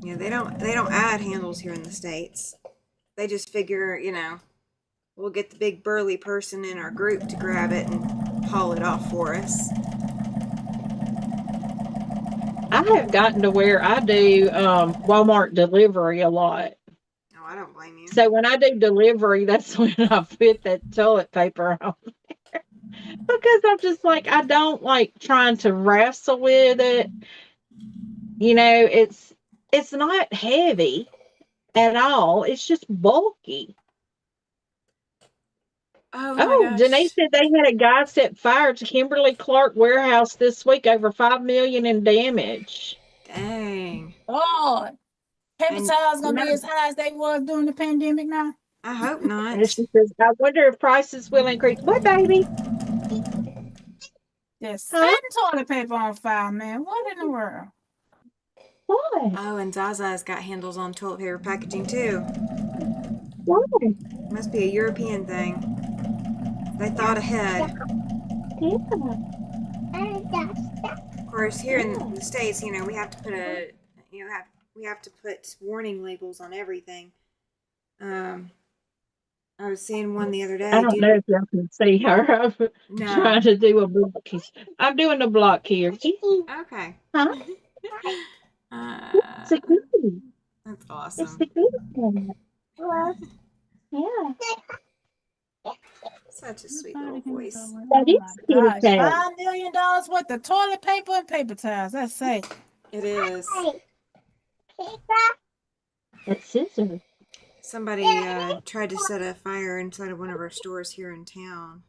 Yeah, they don't add handles here in the States. They just figure, we'll get the big burly person in our group to grab it and haul it off for us. I have gotten to where I do Walmart delivery a lot. No, I don't blame you. So when I do delivery, that's when I put that toilet paper on there. Because I'm just like, I don't like trying to wrestle with it. It's not heavy at all. It's just bulky. Oh my Oh, Denise gosh. said they had a guy set fire to Kimberly Clark warehouse this week, over $5 million in damage. Dang. Lord, paper And towels gonna No, be as high as they was during the pandemic now. I hope and not. she says, I wonder if prices will increase. What, baby? Just Huh? setting toilet paper on fire, man. What in the world? What? Oh, and Zaza's got handles on toilet paper packaging too. What? Must be a European thing. They thought ahead. Yeah. Of course, here in the States, we have to put we have to put warning labels on everything. Um, I was seeing one the other I day. don't know if y'all can see her. I'm No. trying to do a block. I'm doing a block here. Okay. Huh? Uh, It's a kitty. that's It's awesome. the kitty cat. Yeah. Such a sweet little voice. That Oh my is kitty gosh. cat. $5 million worth of toilet paper and paper towels. That's safe. It is. That's scissors. Somebody tried to set a fire inside of one of our stores here in town,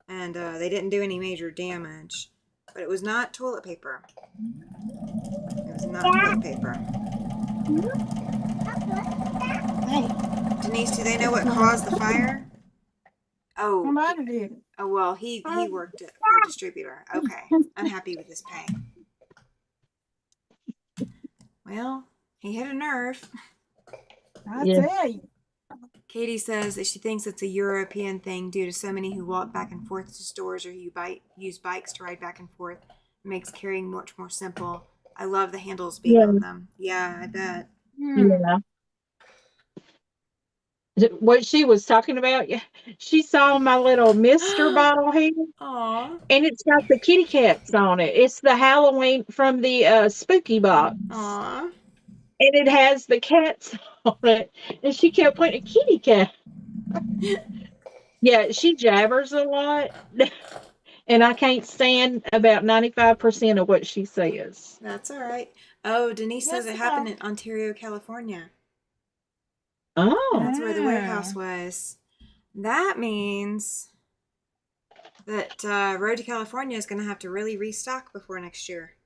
and they didn't do any major damage. But it was not toilet paper. It was not toilet paper. Hey, Denise, do they know what caused the fire? Oh, somebody did it. oh well, he worked for a distributor. Okay, unhappy with his pay. Well, he hit a nerve. I Yeah. tell you. Katie says that she thinks it's a European thing due to so many who walk back and forth to stores or who use bikes to ride back and forth. It makes carrying much more simple. I love the handles being Yeah. on them. Yeah, I bet. Yeah. What she was talking about, yeah, she saw my little Mister bottle here, Aw. and it's got the kitty cats on it. It's the Halloween from the spooky box, Aw. and it has the cats on it. And she kept pointing, kitty cat. Yeah, she jabbers a lot, and I can't stand about 95% of what she says. That's all right. Oh, Denise says Yes, it happened in Ontario, California. Oh, That's where the Yeah. warehouse was. That means that Road to California is going to have to really restock before next year.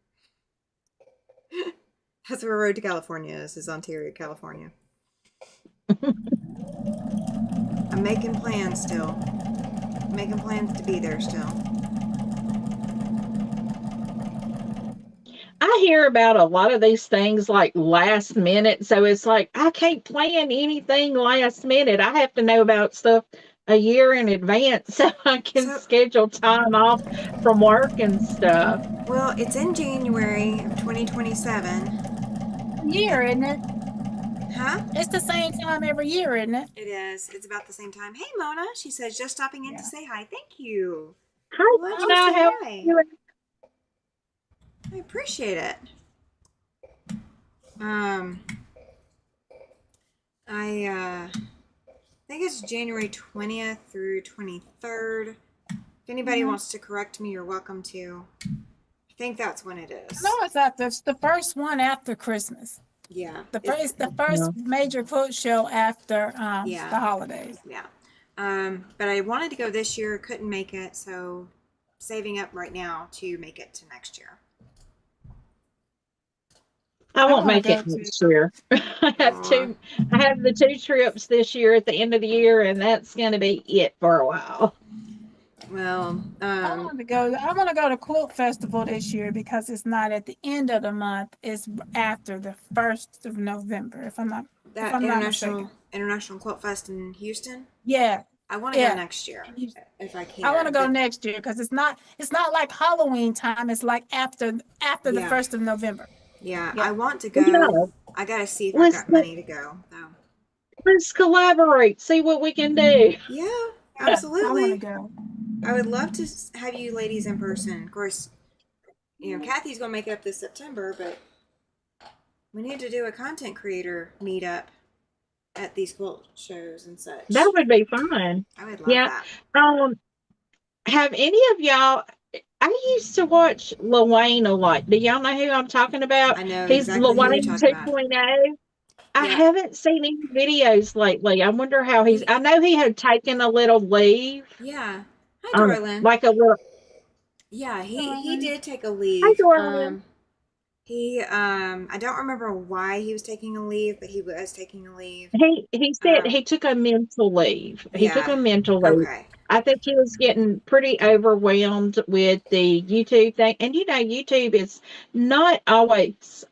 That's where Road to California is Ontario, California. I'm making plans still. Making plans to be there still. I hear about a lot of these things like last minute. So it's like, I can't plan anything last minute. I have to know about stuff a year in advance so I can So, schedule time off from work and stuff. well, it's in January of 2027. Year, isn't it? Huh? It's the same time every year, isn't it? It is. It's about the same time. Hey, Mona. She says, just stopping in Yeah. to say hi. Thank you. Hi, Glad Mona, you said how hi. are you? I appreciate it. I think it's January 20th through 23rd. If anybody wants to correct me, you're welcome to. I think that's when it is. No, it's the first one after Christmas. Yeah. It's the first major food show after Yeah. the holidays. Yeah. But I wanted to go this year, couldn't make it, so saving up right now to make it to next year. I won't wanna make go it next year. I have Aw. the 2 trips this year at the end of the year, and that's going to be it for a while. Well, I want to go to Quilt Festival this year because it's not at the end of the month. It's after the 1st of November, if I'm not mistaken. International Quilt Fest in Houston. Yeah, I want to Yeah. go next year if I can. I want to go but- next year because it's not like Halloween time. It's like after the Yeah. 1st of November. Yeah, Yeah. I want to go. Yeah. I gotta see if I Let's got go. money to go though. Let's collaborate, see what we can do. Yeah, I want to absolutely. go. I would love to have you ladies in person. Of course, Cathy's gonna make it up this September, but we need to do a content creator meetup at these quilt shows and such. That would be fun. I would love Yeah. that. Have any of y'all? I used to watch Lil Wayne a lot. Do y'all know who I'm talking about? I know He's exactly Lil who you're Wayne talking about. 2.0. I Yeah. haven't seen any videos lately. I wonder how He, I know he had taken a little leave, yeah. Hi, darling. like a little. Yeah, he Darling. did take a Hi, leave. Dorlin. I don't remember why he was taking a leave, but he was taking a leave. He said Um, he took a mental leave. He took yeah. a mental leave. Okay. I think he was getting pretty overwhelmed with the YouTube thing, and YouTube is not always.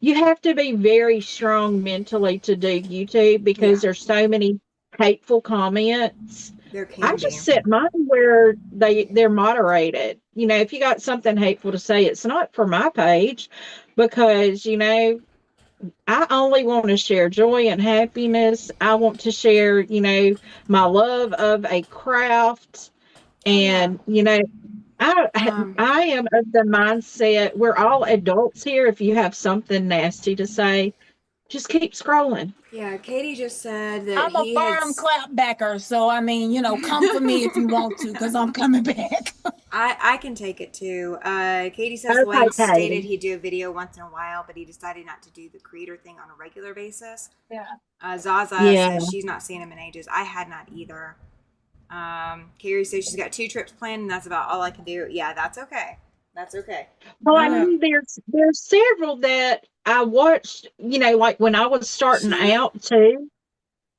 You have to be very strong mentally to do YouTube because Yeah, there's so many hateful comments. there I can just be. set mine where they're moderated. If you got something hateful to say, it's not for my page because I only want to share joy and happiness. I want to share, my love of a craft. Oh yeah. And, Um, I am of the mindset we're all adults here. If you have something nasty to say, just keep scrolling. yeah. Katie just said that I'm a he had. firm clapbacker, so I mean, come for me if you want to, because I'm coming back. I can take it too. Katie says Okay, Lloyd stated Katie. he'd do a video once in a while, but he decided not to do the creator thing on a regular basis. Yeah. Zaza Yeah. says she's not seen him in ages. I had not either. Carrie says she's got 2 trips planned, and that's about all I can do. Yeah, that's okay. That's okay. Well, I Yeah. mean, there's several that I watched, like when I was starting Sheila, out too.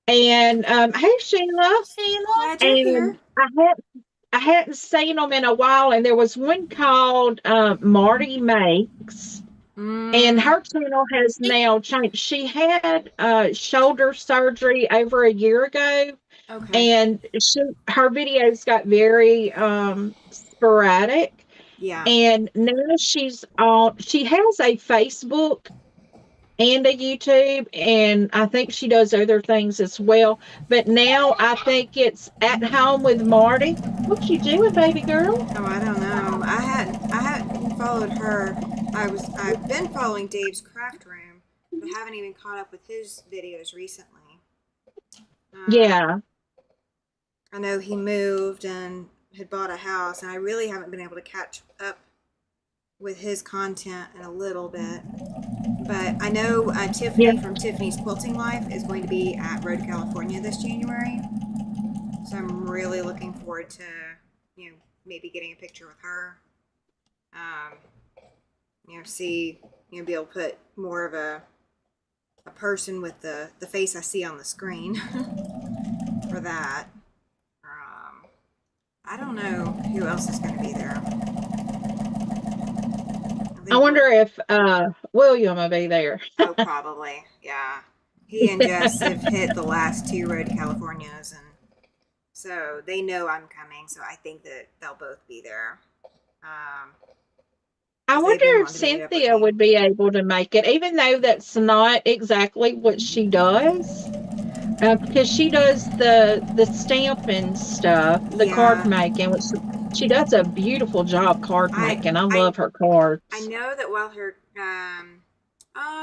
And hey, Sheila. Sheila. glad you're here. And I hadn't seen them in a while, and there was one called Marty Makes, and Mm, her channel has now changed. She had shoulder surgery over a year ago, okay. and her videos got very sporadic. Yeah. And now she has a Facebook and a YouTube, and I think she does other things as well. But now I think it's At Home with Marty. What you doing, baby girl? Oh, I don't know. I hadn't followed her. I've been following Dave's craft room, but haven't even caught up with his videos recently. Um, Yeah. I know he moved and had bought a house, and I really haven't been able to catch up with his content in a little bit. But I know Yeah. Tiffany from Tiffany's Quilting Life is going to be at Road to California this January. So I'm really looking forward to, maybe getting a picture with her. Um, see, be able to put more of a person with the face I see on the screen for that. I don't know who else is going to be there. I wonder if William will be there. Oh, probably. Yeah. He and Jess have hit the last 2 Road to Californias, and so they know I'm coming, so I think that they'll both be there. I 'Cause they've wonder been if wanting to meet up with Cynthia me. would be able to make it, even though that's not exactly what she does. Because she does the stamping stuff, the card Yeah. making, which she does a beautiful job card I making. I I love her cards. I know that while her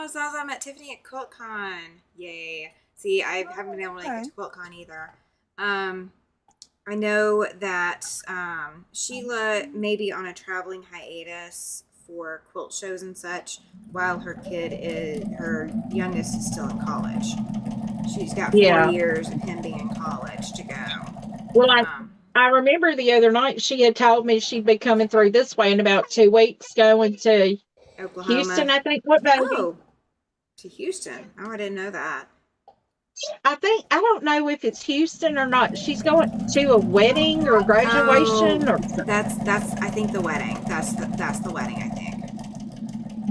Zaza met Tiffany at QuiltCon. Yay. See, I haven't been able to make it Okay. to QuiltCon either. I know that Sheila may be on a traveling hiatus for quilt shows and such, while her youngest is still in college. She's got 4 Yeah. years of him being in college to go. Well, Um, I remember the other night she had told me she'd be coming through this way in about 2 weeks, going to Houston, Oklahoma. I think. What, baby? Oh, to Houston. Oh, I didn't know that. I don't know if it's Houston or not. She's going to a wedding or Oh, graduation or something. that's I think the wedding. That's the wedding, I think.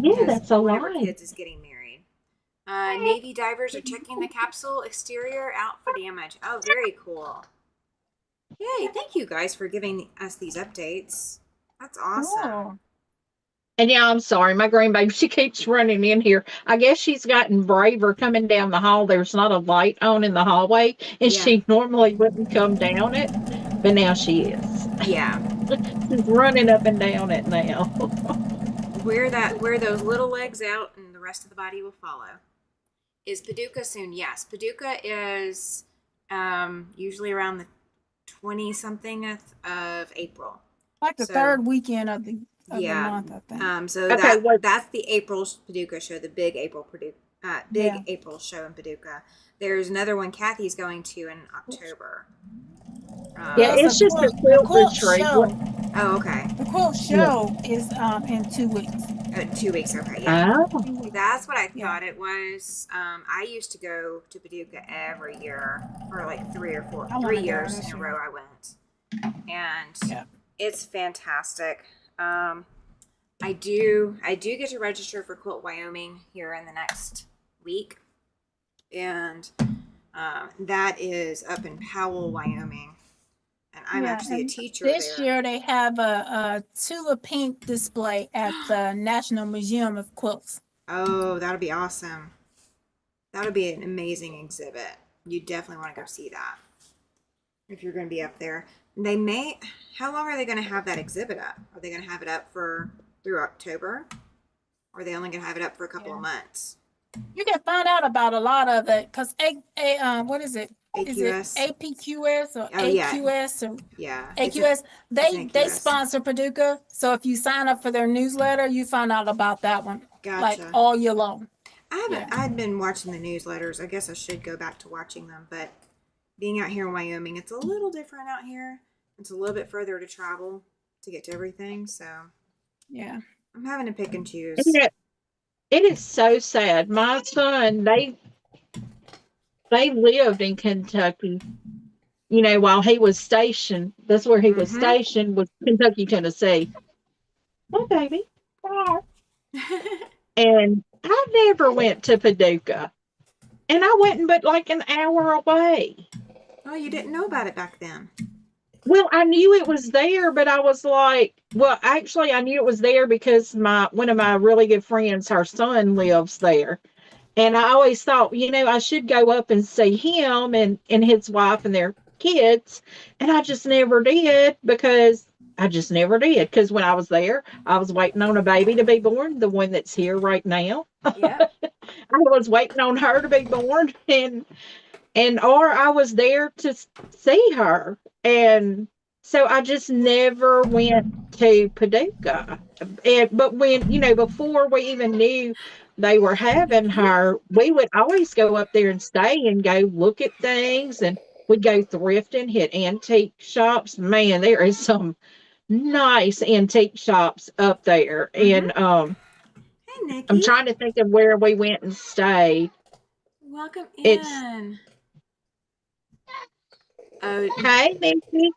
Yeah, Because that's a one of her lie. kids is getting married. Navy divers are checking the capsule exterior out for damage. Oh, very cool. Yay, thank you guys for giving us these updates. That's awesome. Oh. And yeah, I'm sorry, my grandbaby, she keeps running in here. I guess she's gotten braver coming down the hall. There's not a light on in the hallway, and Yeah. she normally wouldn't come down it, but now she is. Yeah. She's running up and down it now. Wear those little legs out and the rest of the body will follow. Is Paducah soon? Yes. Paducah is usually around the 20-somethingth of April. Like the So- third weekend of the Yeah. month, I think. So Okay, that's the April Paducah show, the big April Big Yeah. April show in Paducah. There's another one Kathy's going to in October. Yeah, Yes, it's just a the quilt quilt retreat. show. Oh, okay. The quilt Yeah. show is in 2 weeks. 2 weeks. Okay, yeah. Oh, 2 weeks. That's what I Yeah. thought it was. I used to go to Paducah every year for like 3 I years wanna go in a this row. year. I went, and Yeah. it's fantastic. I do get to register for Quilt Wyoming here in the next week, and that is up in Powell, Wyoming, and I'm Yeah, actually a and teacher this there. year they have a tulip pink display at the National Museum of Quilts. Oh, that'll be awesome. That'll be an amazing exhibit. You definitely want to go see that if you're going to be up there. They may. How long are they going to have that exhibit up? Are they going to have it up through October? Or are they only going to have it up for a couple of months? You can find out about a lot of it because what is it? Is it AQS? APQS or Oh, yeah. AQS or Yeah. AQS? an They AQS. sponsor Paducah, so if you sign up for their newsletter, you find out about that one like Gotcha. all year long. I'd been watching the newsletters. I guess I should go back to watching them, but being out here in Wyoming, it's a little different out here. It's a little bit further to travel to get to everything, so Yeah. I'm having to pick and choose. it is so sad. My son, they lived in Kentucky. You know, while he was stationed, that's where he was stationed, was Kentucky, Tennessee. Hey, baby. And I never went to Paducah. And I went but like an hour away. Oh, you didn't know about it back then. Well, I knew it was there, but I was like, well, actually, I knew it was there because one of my really good friends, her son lives there. And I always thought, I should go up and see him and his wife and their kids. And I just never did because when I was there, I was waiting on a baby to be born, the one that's here right now. Yeah. I was waiting on her to be born or I was there to see her. And so I just never went to Paducah. But when, before we even knew they were having her, we would always go up there and stay and go look at things. And we'd go thrifting, hit antique shops. Man, there is some nice antique shops up there. And Hey, Nikki. I'm trying to think of where we went and stayed. Welcome in. Hey, Nikki.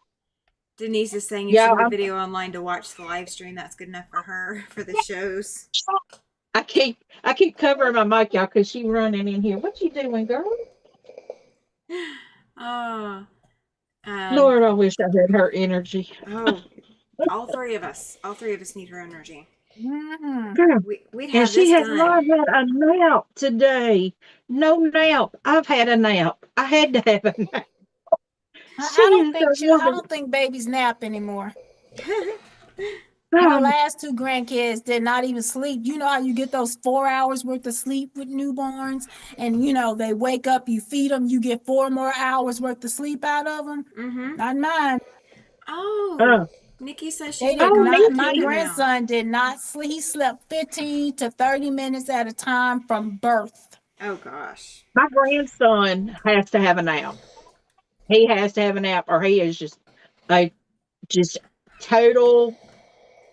Denise is saying you seen the video online to watch the live stream. That's good enough for her for the shows. I keep covering my mic, y'all, because she's running in here. What you doing, girl? Oh, Lord, I wish I had her energy. Oh, all three of us need her energy. Mm-hmm. We'd have and she has done. not had a nap today. No nap. I've had a nap. I had to have a nap. I don't think babies nap anymore. My last two grandkids did not even sleep. You know how you get those 4 hours worth of sleep with newborns, and they wake up, you feed them, you get 4 more hours worth of sleep out of them. Not mine. Oh, Nikki says she's my grandson did not sleep. He slept 15 to 30 minutes at a time from birth. Oh gosh. My grandson has to have a nap. He has to have a nap, or he is just total.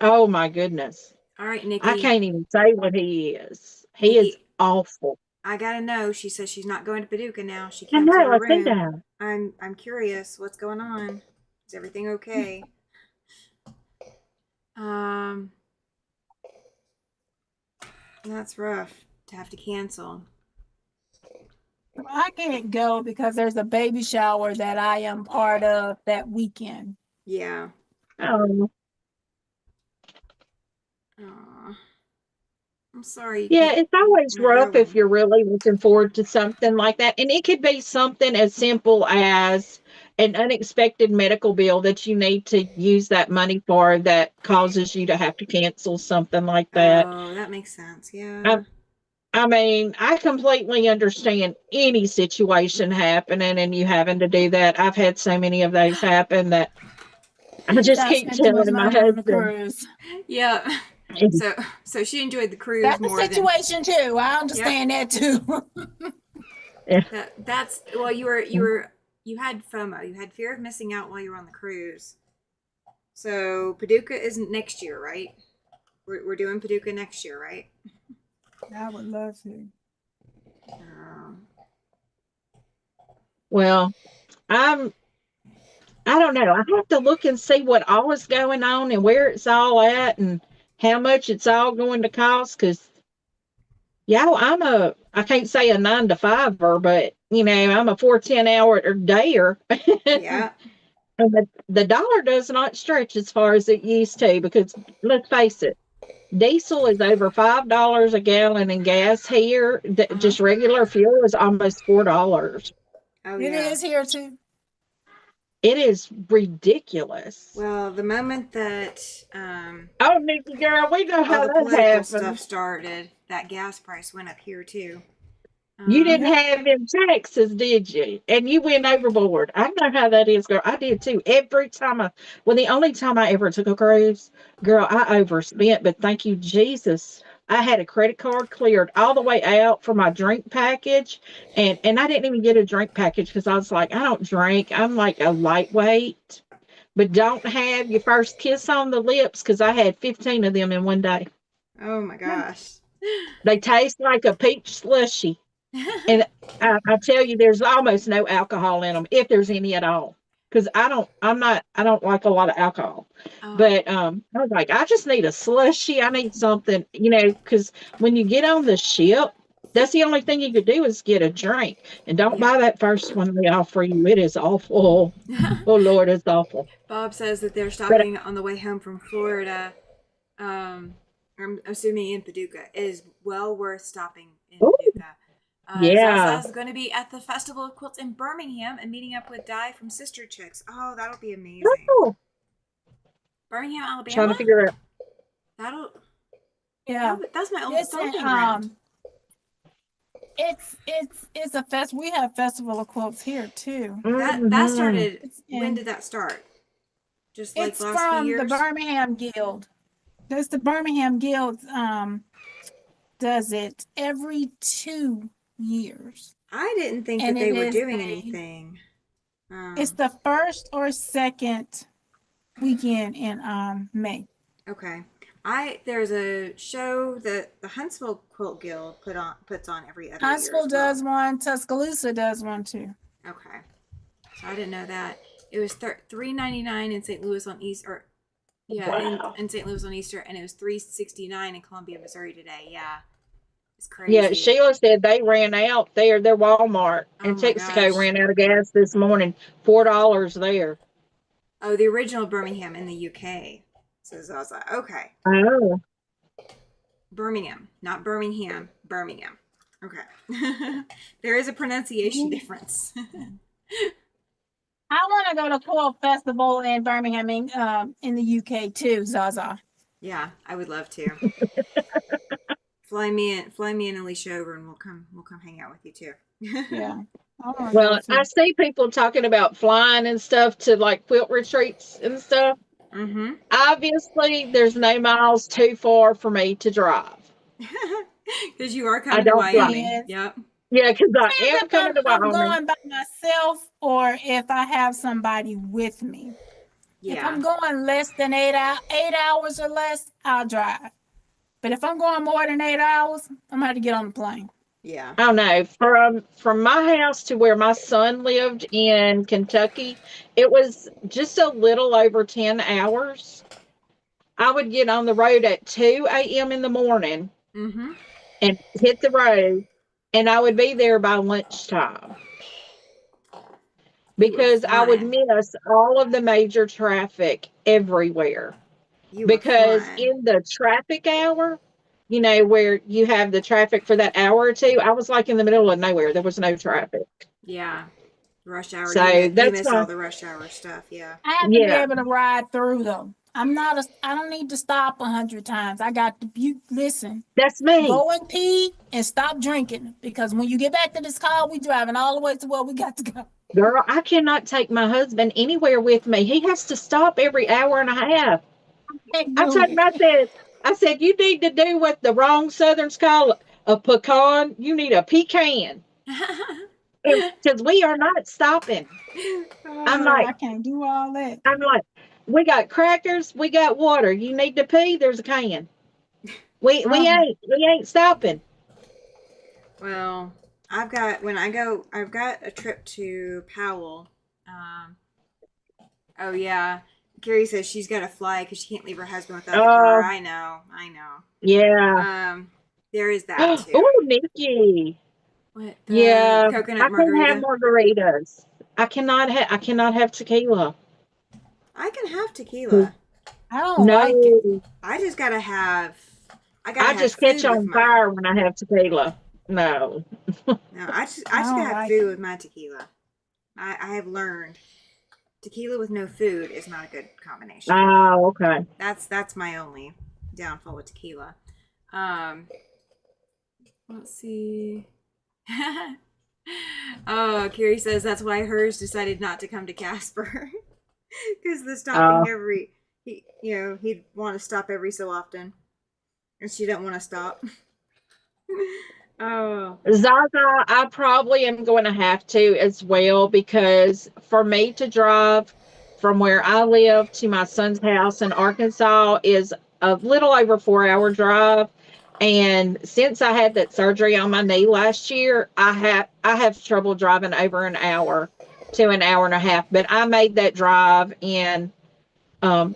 Oh my goodness. All right, Nikki. I can't even say what he is. He is awful. I gotta know. She says she's not going to Paducah now. She can't see her room. I'm curious. What's going on? Is everything okay? That's rough to have to cancel. I can't go because there's a baby shower that I am part of that weekend. Yeah. Oh. I'm sorry. Yeah, it's always rough if you're really looking forward to something like that. And it could be something as simple as an unexpected medical bill that you need to use that money for that causes you to have to cancel something like that. Oh, that makes sense. Yeah. I mean, I completely understand any situation happening and you having to do that. I've had so many of those happen that I just keep telling my husband. Yeah. So she enjoyed the cruise That's the more than situation too. I understand that too. that's well. You had FOMO. You had fear of missing out while you were on the cruise. So Paducah isn't next year, right? We're doing Paducah next year, right? I would love to. Well, I don't know. I have to look and see what all is going on and where it's all at and how much it's all going to cost. Because, I can't say a 9 to 5er, but, I'm a 4 10 hour dayer. Yeah. And the dollar does not stretch as far as it used to because let's face it, diesel is over $5 a gallon and gas here. Just regular fuel is almost $4. Oh, It yeah. is here too. It is ridiculous. Well, the moment that Oh, Nikki girl, we know all how the that political happened. stuff started, that gas price went up here too. You didn't have them taxes, did you? And you went overboard. I know how that is, girl. I did too. Every time the only time I ever took a cruise, girl, I overspent, but thank you, Jesus. I had a credit card cleared all the way out for my drink package. And I didn't even get a drink package because I was like, I don't drink. I'm like a lightweight. But don't have your first kiss on the lips because I had 15 of them in one day. Oh my gosh. They taste like a peach slushy. And I tell you, there's almost no alcohol in them, if there's any at all. Because I don't like a lot of alcohol. But I was like, I just need a slushy. I need something, because when you get on the ship, that's the only thing you could do is get a drink. And don't buy that first one they offer you. It is awful. Oh, Lord, it's awful. Bob says that they're stopping on the way home from Florida. I'm assuming in Paducah. It is well worth stopping in Paducah. Zaza's going to be at the Festival of Quilts in Birmingham and meeting up with Di from Sister Chicks. Oh, that'll be amazing. Oh. Birmingham, Alabama? Trying to figure out. That's my old stomping ground. It's a fest. We have Festival of Quilts here too. That started. When did that start? Just like it's last from few years? The Birmingham Guild. That's the Birmingham Guild. Does it every 2 years. I didn't think that they were doing anything. It's the first or second weekend in May. Okay. There's a show that the Huntsville Quilt Guild puts on every other year. Huntsville does one. Tuscaloosa does one too. Okay. So I didn't know that. It was $3.99 in St. Louis on Easter. In St. Louis on Easter, and it was $3.69 in Columbia, Missouri today. Yeah. It's crazy. Yeah, Sheila said they ran out there. Their Walmart in Texaco ran out of gas this morning. $4 there. Oh, the original Birmingham in the UK. So I was like, okay. Oh. Birmingham, not Birmingham. Birmingham. Okay. There is a pronunciation difference. I want to go to Quilt Festival in Birmingham in the UK too, Zaza. Yeah, I would love to. Fly me and Alesha over, and we'll come hang out with you too. Yeah. Well, I see people talking about flying and stuff to like quilt retreats and stuff. Mm-hmm. Obviously, there's no miles too far for me to drive. Because you are coming to Wyoming. Yep. Yeah, because I am coming to Wyoming. I'm going by myself, or if I have somebody with me. Yeah. If I'm going less than 8 hours or less, I'll drive. But if I'm going more than 8 hours, I'm going to get on the plane. Yeah. I don't know. From my house to where my son lived in Kentucky, it was just a little over 10 hours. I would get on the road at 2 a.m. in the morning and hit the road, and I would be there by lunchtime. Because I would miss all of the major traffic everywhere. Because in the traffic hour, where you have the traffic for that hour or two, I was like in the middle of nowhere. There was no traffic. Yeah. Rush hour. So you that's miss all the rush hour stuff. Yeah. I have to be able to ride through though. I don't need to stop 100 times. I got to listen. That's me. Go and pee and stop drinking, because when you get back to this car, we driving all the way to where we got to go. Girl, I cannot take my husband anywhere with me. He has to stop every hour and a half. I I said, you need to do what the wrong Southerners call a pecan. You need a pecan. Because we are not stopping. I'm Girl, like, I can't do all that. I'm like, we got crackers, we got water. You need to pee, there's a can. We we Um, ain't we ain't stopping. Well, I've got a trip to Powell. Um, oh yeah, Carrie says she's got to fly because she can't leave her husband without the car. Oh, I know. yeah. There is that too. Oh, Nikki. What the Yeah, coconut I can't have margarita? margaritas. I cannot have tequila. I can have tequila. I don't like it. No, I just gotta have. I gotta I have just catch food with on mine. fire when I have tequila. No. No, I I just don't gotta have like food it. with my tequila. I have learned tequila with no food is not a good combination. Oh, okay. That's my only downfall with tequila. Um, let's see. Oh, Carrie says that's why hers decided not to come to Casper because the Uh, stopping every he'd want to stop every so often, and she didn't want to stop. Oh, Zaza, I probably am going to have to as well because for me to drive from where I live to my son's house in Arkansas is a little over 4 hour drive. And since I had that surgery on my knee last year, I have trouble driving over an hour to an hour and a half. But I made that drive in um,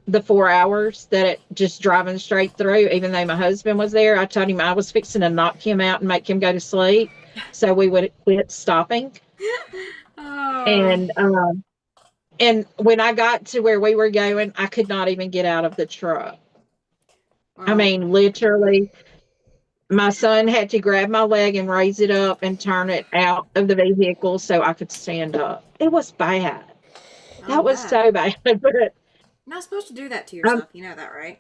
the 4 hours that it just driving straight through, even though my husband was there. I told him I was fixing to knock him out and make him go to sleep. So we would quit stopping. oh, And when I got to where we were going, I could not even get out of the truck. I well, mean, literally, my son had to grab my leg and raise it up and turn it out of the vehicle so I could stand up. It was bad. I'll That was bet. so bad. But You're not supposed to do that to um, yourself. You know that, right?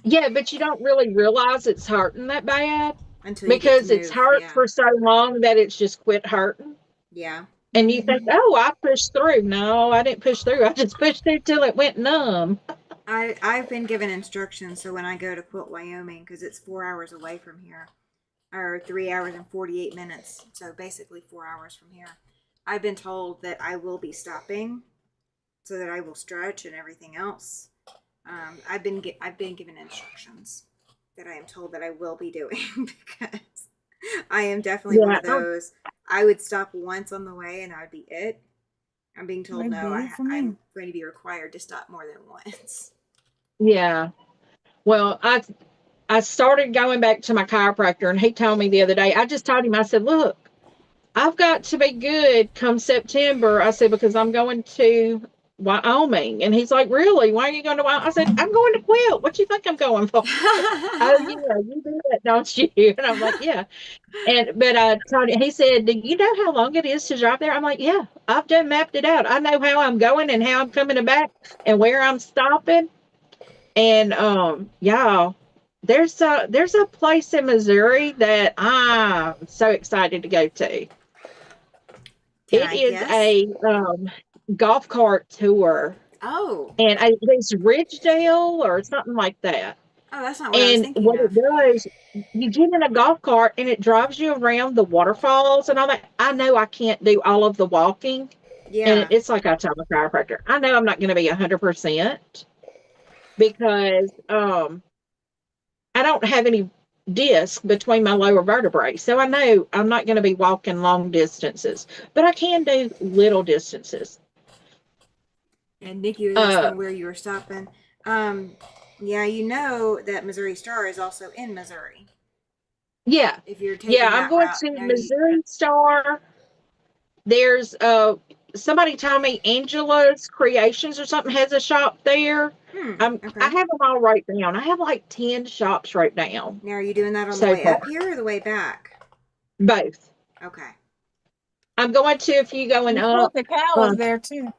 yeah, but you don't really realize it's hurting that bad Until you get to because it's move. hurt Yeah. for so long that it's just quit hurting. Yeah. And you think, Mhm. oh, I pushed through. No, I didn't push through. I just pushed through till it went numb. I've been given instructions so when I go to Quilt, Wyoming, because it's 4 hours away from here, or 3 hours and 48 minutes, so basically 4 hours from here. I've been told that I will be stopping, so that I will stretch and everything else. I've been given instructions that I am told that I will be doing because I am definitely one Yeah, of those. I would stop once on the way and that would be it. I'm being told That'd no. be it for me. I'm going to be required to stop more than once. yeah. Well, I started going back to my chiropractor, and he told me the other day. I just told him, I said, look, I've got to be good come September. I said, because I'm going to Wyoming. And he's like, really? Why are you going to Wyoming? I said, I'm going to Quilt. What you think I'm going for? Oh, yeah, you do that, don't you? And I'm like, yeah. But I told him, he said, do you know how long it is to drive there? I'm like, yeah, I've done mapped it out. I know how I'm going and how I'm coming back and where I'm stopping. And y'all, there's a place in Missouri that I'm so excited to go to. Can It I is guess? a golf cart tour, Oh. and it's Ridgedale or something like that. Oh, that's not what I was And thinking what it of. does, you get in a golf cart and it drives you around the waterfalls and all that. I know I can't do all of the walking, and Yeah. it's like I tell my chiropractor, I know I'm not going to be 100% because I don't have any disc between my lower vertebrae. So I know I'm not going to be walking long distances, but I can do little distances. And Nikki was Uh, asking where you were stopping. Um, yeah, you know that Missouri Star is also in Missouri. yeah. If you're Yeah, taking I'm that going route, to now you. Missouri Star. There's somebody told me Angela's Creations or something has a shop there. I Okay. have them all right down. I have like 10 shops right now Now, are you doing that on the so way far. up here or the way back? Both. Okay. I'm going to a few going And up. Quilted Cow Uh, is there too.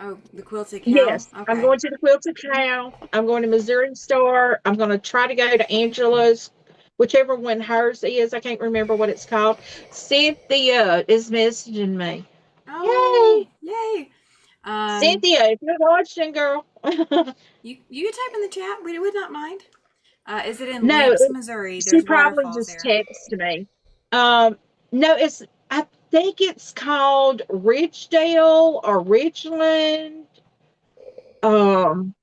Oh, the quilted cow. Yes, I'm Okay. going to the Quilted Cow. I'm going to Missouri Star. I'm going to try to go to Angela's, whichever one hers is. I can't remember what it's called. Cynthia is messaging me. Yay! Oh, yay. Um, Cynthia, if you're watching, girl. you can type in the chat. We would not mind. Is it in No, Lamps, Missouri? she There's probably waterfalls just there. texted me. No, I think it's called Ridgedale or Ridgeland, um,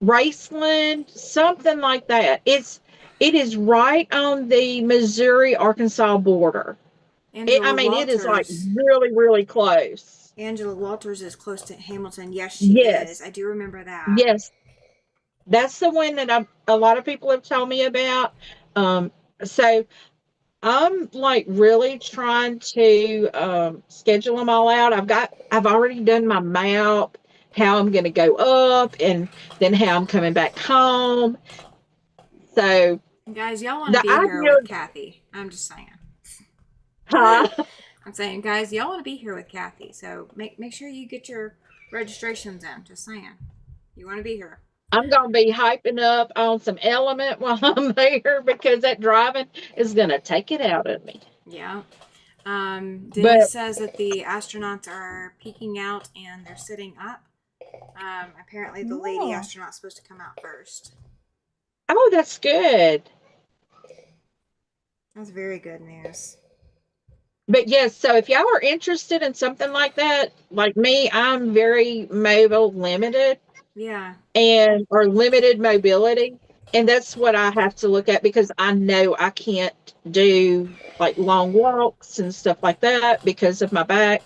Raceland, something like that. It is right on the Missouri Arkansas border. I Angela mean, it is like Walters. really, really close. Angela Walters is close to Hamilton. Yes, she is. Yes, I do remember that. yes, that's the one that a lot of people have told me about. So I'm like really trying to schedule them all out. I've already done my map, how I'm going to go up, and then how I'm coming back home. So Guys, y'all want to the be here idea, with Cathy. I'm just saying. huh? I'm saying, guys, y'all want to be here with Cathy. So make sure you get your registrations in. Just saying. You want to be here. I'm going to be hyping up on some element while I'm there because that driving is going to take it out of me. Yeah. But Denise says that the astronauts are peeking out and they're sitting up. Apparently the lady astronaut's supposed to come out first. oh, that's good. That's very good news. But yes, so if y'all are interested in something like that, like me, I'm very mobile limited Yeah. and or limited mobility. And that's what I have to look at because I know I can't do like long walks and stuff like that because of my back.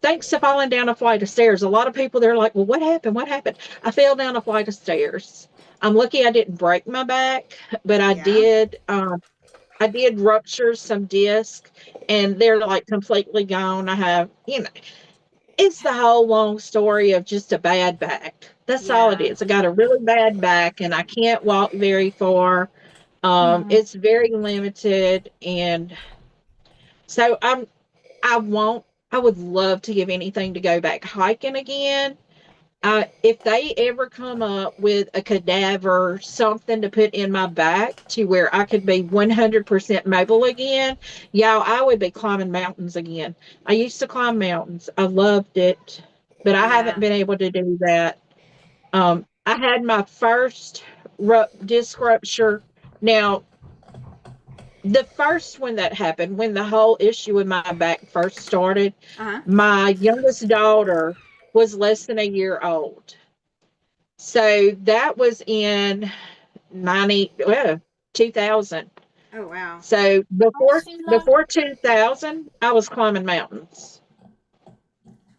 Thanks to falling down a flight of stairs. A lot of people they're like, well, what happened? What happened? I fell down a flight of stairs. I'm lucky I didn't break my back, but Yeah. I did rupture some disc and they're like completely gone. I have, it's the whole long story of just a bad back. That's all it Yeah. is. I got a really bad back and I can't walk very far. Mhm. It's very limited. And so I won't, I would love to give anything to go back hiking again. If they ever come up with a cadaver, something to put in my back to where I could be 100% mobile again, y'all, I would be climbing mountains again. I used to climb mountains. I loved it, but I haven't Yeah. been able to do that. I had my first disc rupture. Now, the first one that happened, when the whole issue with my back first started, Uh-huh. my youngest daughter was less than a year old. So that was in 2000. Oh, wow. So Hi, before Sheila. before 2000, I was climbing mountains.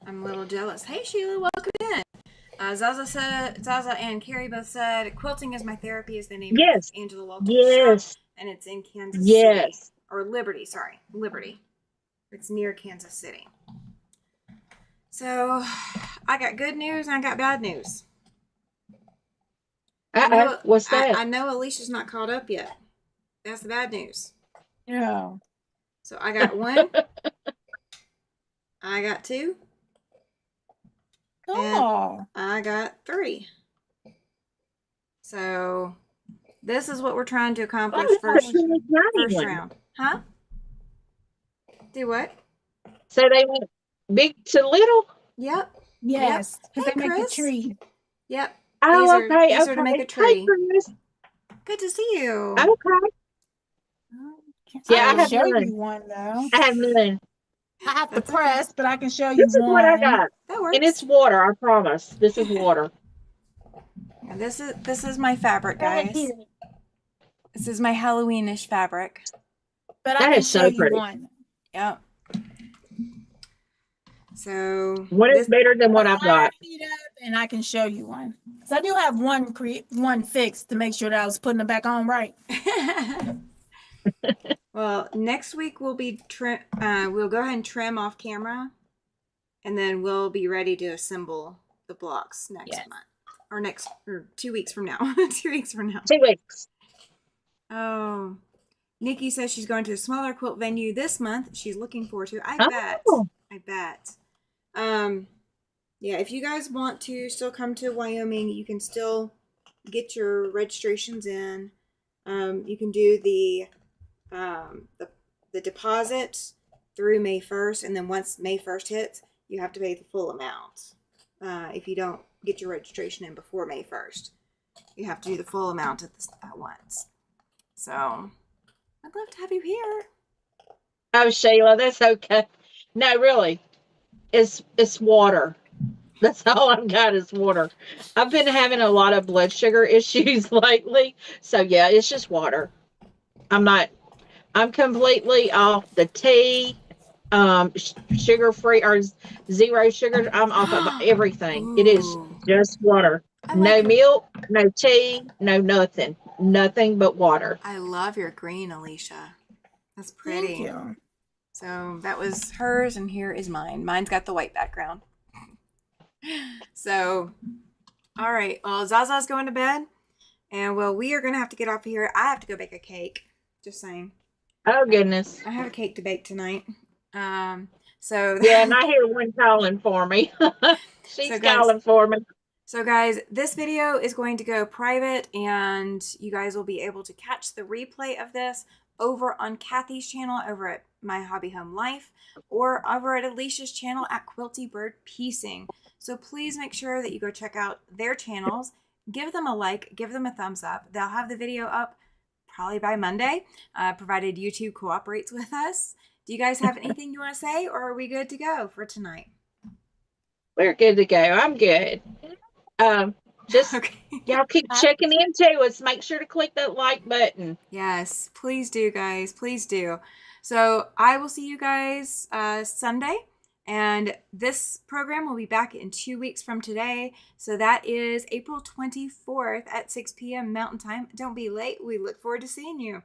I'm a little jealous. Hey, Sheila, welcome in. Zaza and Carrie both said, quilting is my therapy is the name of Yes, Angela Walters' shop, yes, and it's in Kansas City. yes. Or Liberty, sorry. Liberty. It's near Kansas City. So, I got good news and I got bad news. What's that? I know Alesha's not caught up yet. That's the bad news. Yeah. So, I got one, I got two, and Oh. I got three. So, this is what we're trying to accomplish Oh, that's a first teeny tiny first one. round. Huh? Do what? So they went big to little. Yep. Yes, because Hey, they make the Chris. tree. Yep. Oh, okay, These are to make okay. a Hey, tree. Chris. Good to see you. Okay. Yeah, I I can have show none. you one though. I have none. I have to That's okay. press, but I can show you This is what I one. got, That and it's works. water. I promise. This is water. And this is my fabric, Right guys. here. This is my Halloweenish fabric. But I That can is show so you pretty. one. Yep. So What is this better than what Hold I've your got? feet up, and I can show you one. So I do have one fixed to make sure that I was putting it back on right. well, next week we'll be we'll go ahead and trim off camera, and then we'll be ready to assemble the blocks next month or 2 weeks from now. 2 weeks from now. 2 weeks. Oh, Nikki says she's going to a smaller quilt venue this month. She's looking forward to it. I bet. Oh, I bet. Yeah, if you guys want to still come to Wyoming, you can still get your registrations in. You can do the deposit through May 1st, and then once May 1st hits, you have to pay the full amount if you don't get your registration in before May 1st. You have to do the full amount at once. So I'd love to have you here. Oh, Sheila, that's okay. No, really, it's water. That's all I've got is water. I've been having a lot of blood sugar issues lately, so yeah, it's just water. I'm not. I'm completely off the tea, sugar free or zero sugar. I'm off of everything. It is Ooh. just water. I like No your milk, no tea, no nothing. Nothing but water. I love your green, Alesha. That's Thank pretty. you. So that was hers, and here is mine. Mine's got the white background. So, all right. Well, Zaza's going to bed, and well, we are going to have to get off of here. I have to go bake a cake. Just saying. Oh goodness. I have a cake to bake tonight. So Yeah, and I hear one calling for me. so She's guys, calling for me. this video is going to go private, and you guys will be able to catch the replay of this over on Cathy's channel over at My Hobby Home Life, or over at Alesha's channel at Quilty Bird Piecing. So please make sure that you go check out their channels, give them a like, give them a thumbs up. They'll have the video up probably by Monday, provided YouTube cooperates with us. Do you guys have anything you want to say, or are we good to go for tonight? We're good to go. I'm good. Just Okay. y'all keep checking into us. Make sure to click that like button. Yes, please do, guys. Please do. So I will see you guys Sunday. And this program will be back in 2 weeks from today. So that is April 24th at 6 p.m. Mountain Time. Don't be late. We look forward to seeing you.